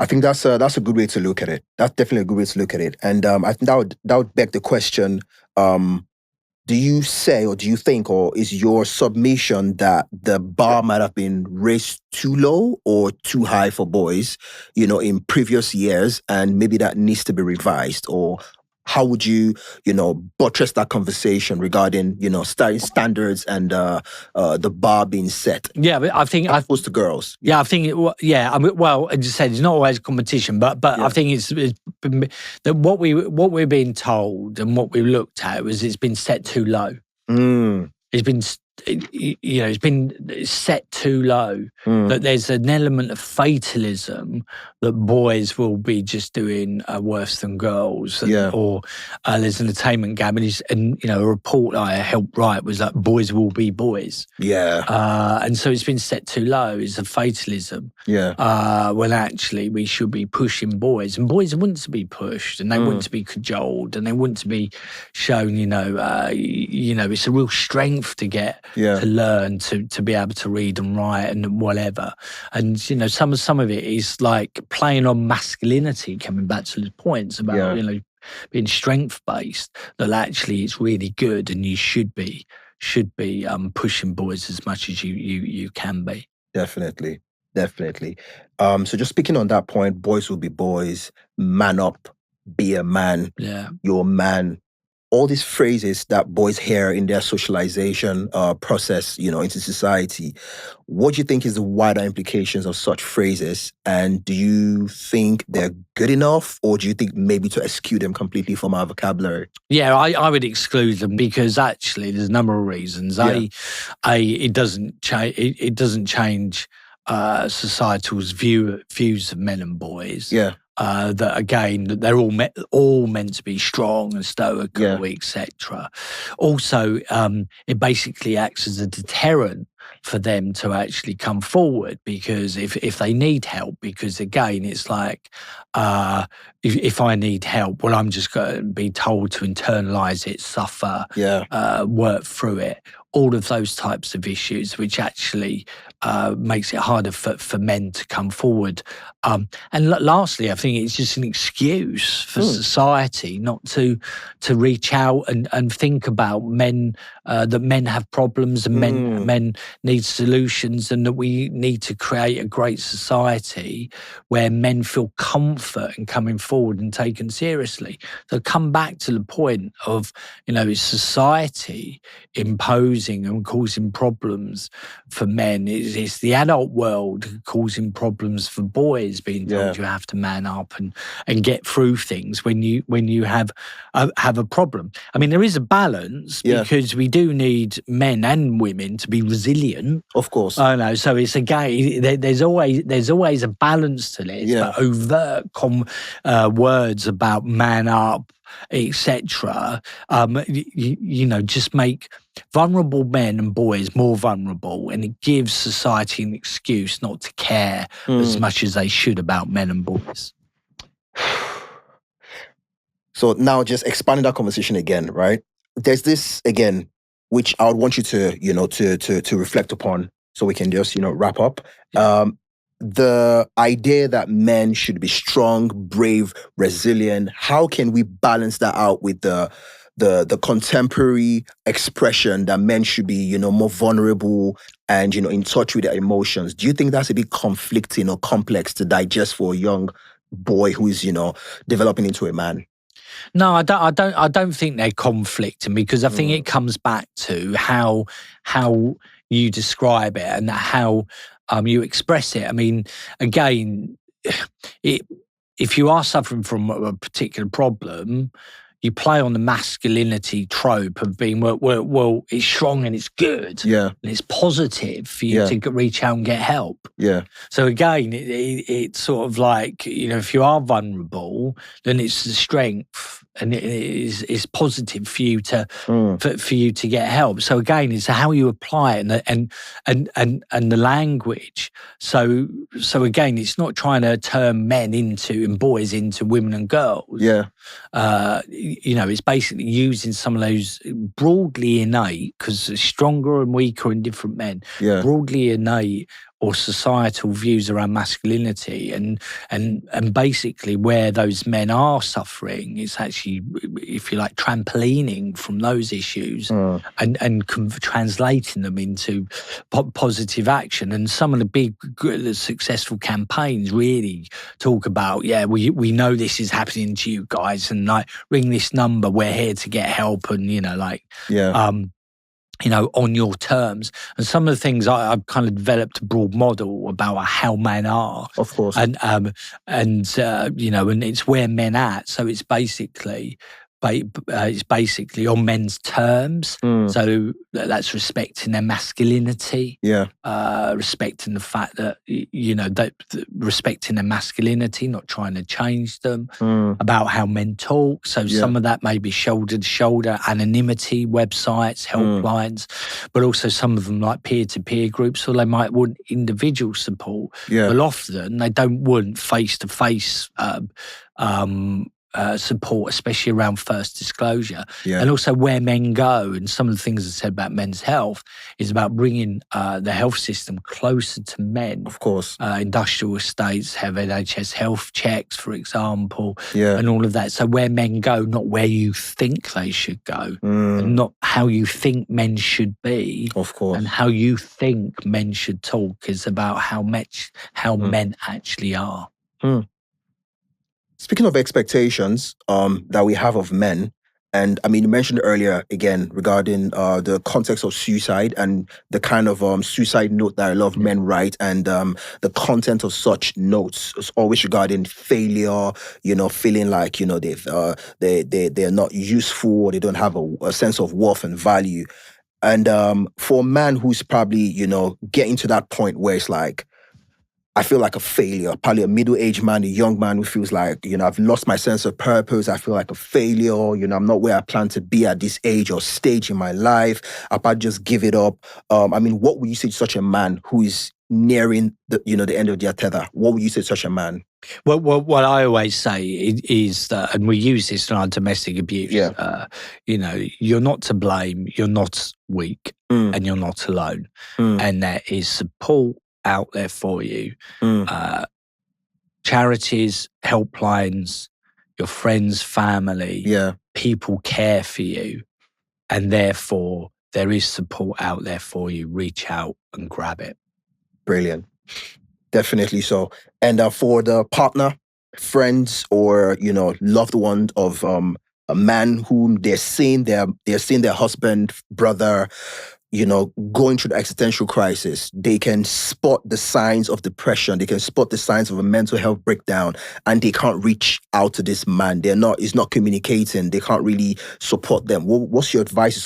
think that's a good way to look at it. That's definitely a good way to look at it. And I think that would beg the question: do do you say, or do you think, or is your submission that the bar might have been raised too low or too high for boys, in previous years, and maybe that needs to be revised? Or how would you, buttress that conversation regarding, standards and the bar being set? Yeah, but I think as opposed to girls. Yeah, I think well, as you said, it's not always a competition, but I think it's been, that what we're being told and what we looked at was it's been set too low. It's been it's been set too low. That there's an element of fatalism that boys will be just doing worse than girls, or there's an attainment gap, and a report I helped write was that boys will be boys. And so it's been set too low. It's a fatalism. When actually we should be pushing boys, and boys want to be pushed, and they want to be cajoled, and they want to be shown. It's a real strength to get to learn to be able to read and write and whatever. And some of it is like playing on masculinity, coming back to the points about being strength based, that actually it's really good, and you should be pushing boys as much as you can be. Definitely. So just speaking on that point, boys will be boys, man up, be a man, you're a man. All these phrases that boys hear in their socialization process, into society. What do you think is the wider implications of such phrases? And do you think they're good enough, or do you think maybe to exclude them completely from our vocabulary? Yeah, I would exclude them, because actually there's a number of reasons. It doesn't change societal's views of men and boys. That again, that they're all meant to be strong and stoical, etc. Also, it basically acts as a deterrent for them to actually come forward, because if they need help, because again, it's like if I need help, well, I'm just going to be told to internalize it, suffer, work through it. All of those types of issues, which actually makes it harder for men to come forward. And lastly, I think it's just an excuse for society not to reach out and think about men, that men have problems, and men need solutions, and that we need to create a great society where men feel comfort in coming forward and taken seriously. So come back to the point of, it's society imposing and causing problems for men. It's the adult world causing problems for boys, being told you have to man up and get through things when you have a problem. I mean, there is a balance, because we do need men and women to be resilient. Of course. I know. So it's there's always a balance to this. But overt words about man up, etc. Just make vulnerable men and boys more vulnerable, and it gives society an excuse not to care as much as they should about men and boys. So now, just expanding that conversation again, right? There's this again, which I would want you to to reflect upon, so we can just wrap up. The idea that men should be strong, brave, resilient. How can we balance that out with the contemporary expression that men should be, more vulnerable and, in touch with their emotions? Do you think that's a bit conflicting or complex to digest for a young boy who is, developing into a man? No, I don't think they're conflicting, because I think it comes back to how you describe it and how you express it. I mean, again, if you are suffering from a particular problem, you play on the masculinity trope of being, well, it's strong and it's good. And it's positive for you to reach out and get help. So again, it's sort of like, if you are vulnerable, then it's the strength, and it's positive for you to for you to get help. So again, it's how you apply it and the language. So again, it's not trying to turn men and boys into women and girls. It's basically using some of those broadly innate, because stronger and weaker in different men, broadly innate or societal views around masculinity, and basically where those men are suffering, it's actually, if you like, trampolining from those issues and translating them into positive action. And some of the big successful campaigns really talk about, we know this is happening to you guys, and like, ring this number, we're here to get help, and on your terms. And some of the things I've kind of developed a broad model about how men are, of course, and it's where men at. So it's basically on men's terms. So that's respecting their masculinity. Respecting the fact that, respecting their masculinity, not trying to change them, about how men talk. So some of that may be shoulder-to-shoulder anonymity websites, helplines, but also some of them like peer-to-peer groups, or they might want individual support. But often they don't want face-to-face support, especially around first disclosure. And also where men go, and some of the things I said about men's health is about bringing the health system closer to men. Of course. Industrial estates have NHS health checks, for example, and all of that. So where men go, not where you think they should go, and not how you think men should be, of course, and how you think men should talk, is about how men actually are. Speaking of expectations that we have of men, and I mean, you mentioned earlier, again, regarding the context of suicide and the kind of suicide note that a lot of men write, and the content of such notes is always regarding failure, feeling like, they're not useful, or they don't have a sense of worth and value. And for a man who's probably, getting to that point where it's like, I feel like a failure, probably a middle-aged man, a young man who feels like, I've lost my sense of purpose. I feel like a failure. I'm not where I plan to be at this age or stage in my life. I'll probably just give it up. What would you say to such a man who is nearing the end of their tether? What would you say to such a man? Well, what I always say is that, and we use this in our domestic abuse, you're not to blame, you're not weak, and you're not alone. And there is support out there for you. Charities, helplines, your friends, family, people care for you, and therefore there is support out there for you. Reach out and grab it. Brilliant. Definitely so. And for the partner, friends, or loved one of a man whom they're seeing their husband, brother, going through the existential crisis, they can spot the signs of depression, they can spot the signs of a mental health breakdown, and they can't reach out to this man. He's not communicating, they can't really support them. What's your advice to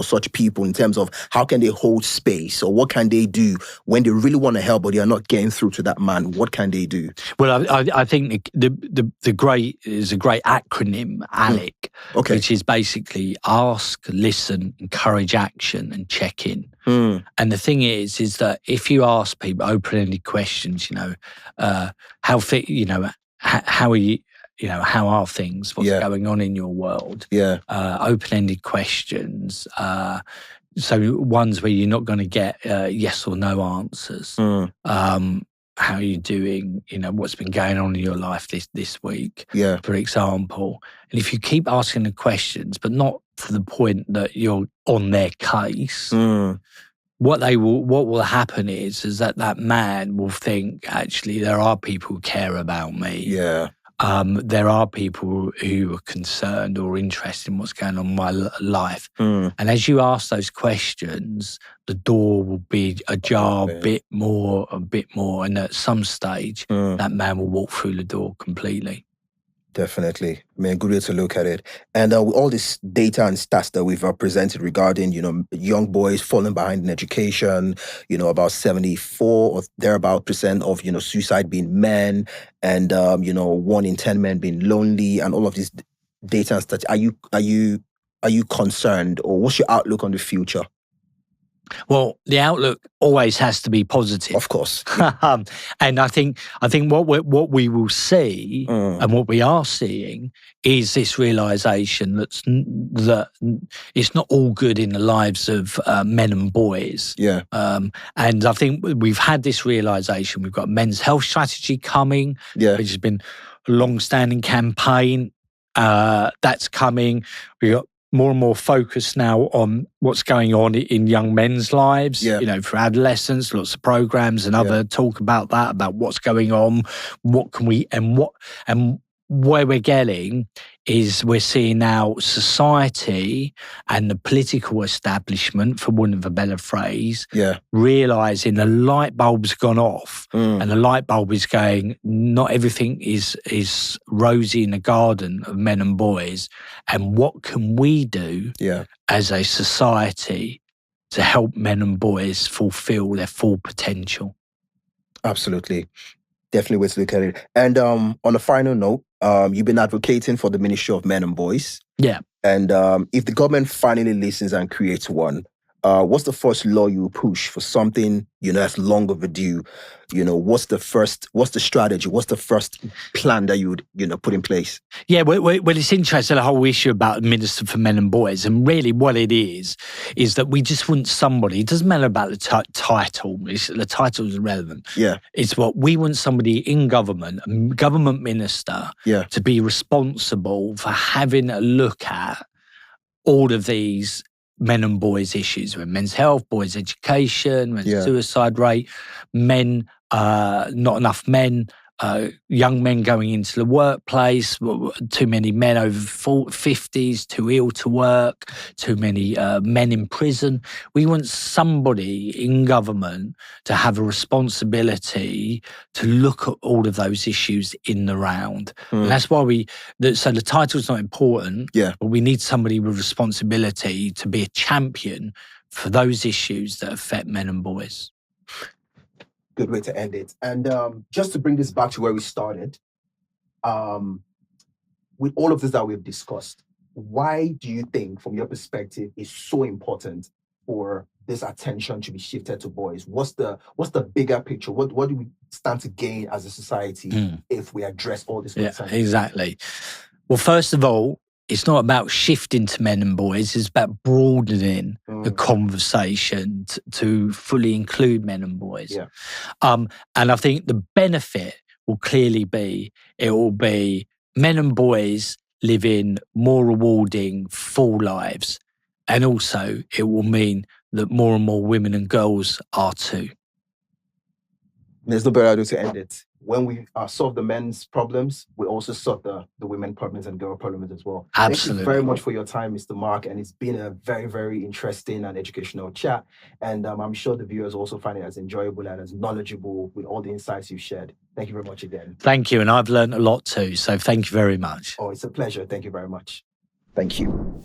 such people in terms of how can they hold space, or what can they do when they really want to help, but they are not getting through to that man? What can they do? Well, I think the great is a great acronym, ALEC, which is basically ask, listen, encourage action, and check in. And the thing is that if you ask people open-ended questions, how are you, how are things, what's going on in your world? Open-ended questions. So ones where you're not going to get yes or no answers. How are you doing? What's been going on in your life this week, for example. And if you keep asking the questions, but not to the point that you're on their case, what will happen is that man will think, actually, there are people who care about me. There are people who are concerned or interested in what's going on in my life. And as you ask those questions, the door will be ajar a bit more, and at some stage, that man will walk through the door completely. Definitely. Good way to look at it. And with all this data and stats that we've presented regarding, young boys falling behind in education, about 74 or thereabout % of, suicide being men, and, 1 in 10 men being lonely, and all of these data and stats, are you concerned, or what's your outlook on the future? Well, the outlook always has to be positive, of course. And I think what we will see and what we are seeing is this realization that it's not all good in the lives of men and boys. Yeah. And I think we've had this realization. We've got a men's health strategy coming, which has been a long-standing campaign. That's coming. We got more and more focus now on what's going on in young men's lives, for adolescents, lots of programs and other talk about that, about what's going on, what can we, and where we're getting is we're seeing now society and the political establishment, for want of a better phrase, realising the light bulb's gone off and the light bulb is going, not everything is rosy in the garden of men and boys. And what can we do as a society to help men and boys fulfil their full potential? Absolutely. Definitely way to look at it. And on a final note, you've been advocating for the Ministry of Men and Boys. Yeah. And if the government finally listens and creates one, what's the first law you push for something, that's long overdue? What's the strategy? What's the first plan that you would, put in place? Yeah, well, it's interesting, the whole issue about Minister for Men and Boys. And really what it is that we just want somebody, it doesn't matter about the title, the title is irrelevant. Yeah. It's what we want somebody in government, a government minister, to be responsible for having a look at all of these men and boys issues, with men's health, boys' education, men's suicide rate, men, not enough men, young men going into the workplace, too many men over 50s, too ill to work, too many men in prison. We want somebody in government to have a responsibility to look at all of those issues in the round. And that's why so the title's not important, but we need somebody with responsibility to be a champion for those issues that affect men and boys. Good way to end it. And just to bring this back to where we started, with all of this that we've discussed, why do you think, from your perspective, it's so important for this attention to be shifted to boys? What's the bigger picture? What do we stand to gain as a society if we address all this concerns? Yeah, exactly. Well, first of all, it's not about shifting to men and boys. It's about broadening the conversation to fully include men and boys. Yeah. And I think the benefit will clearly be, it will be men and boys living more rewarding, full lives. And also it will mean that more and more women and girls are too. There's no better way to end it. When we solve the men's problems, we also solve the women problems and girl problems as well. Absolutely. Thank you very much for your time, Mr. Mark. And it's been a very, very interesting and educational chat. And I'm sure the viewers also find it as enjoyable and as knowledgeable with all the insights you've shared. Thank you very much again. Thank you. And I've learned a lot too. So thank you very much. Oh, it's a pleasure. Thank you very much. Thank you.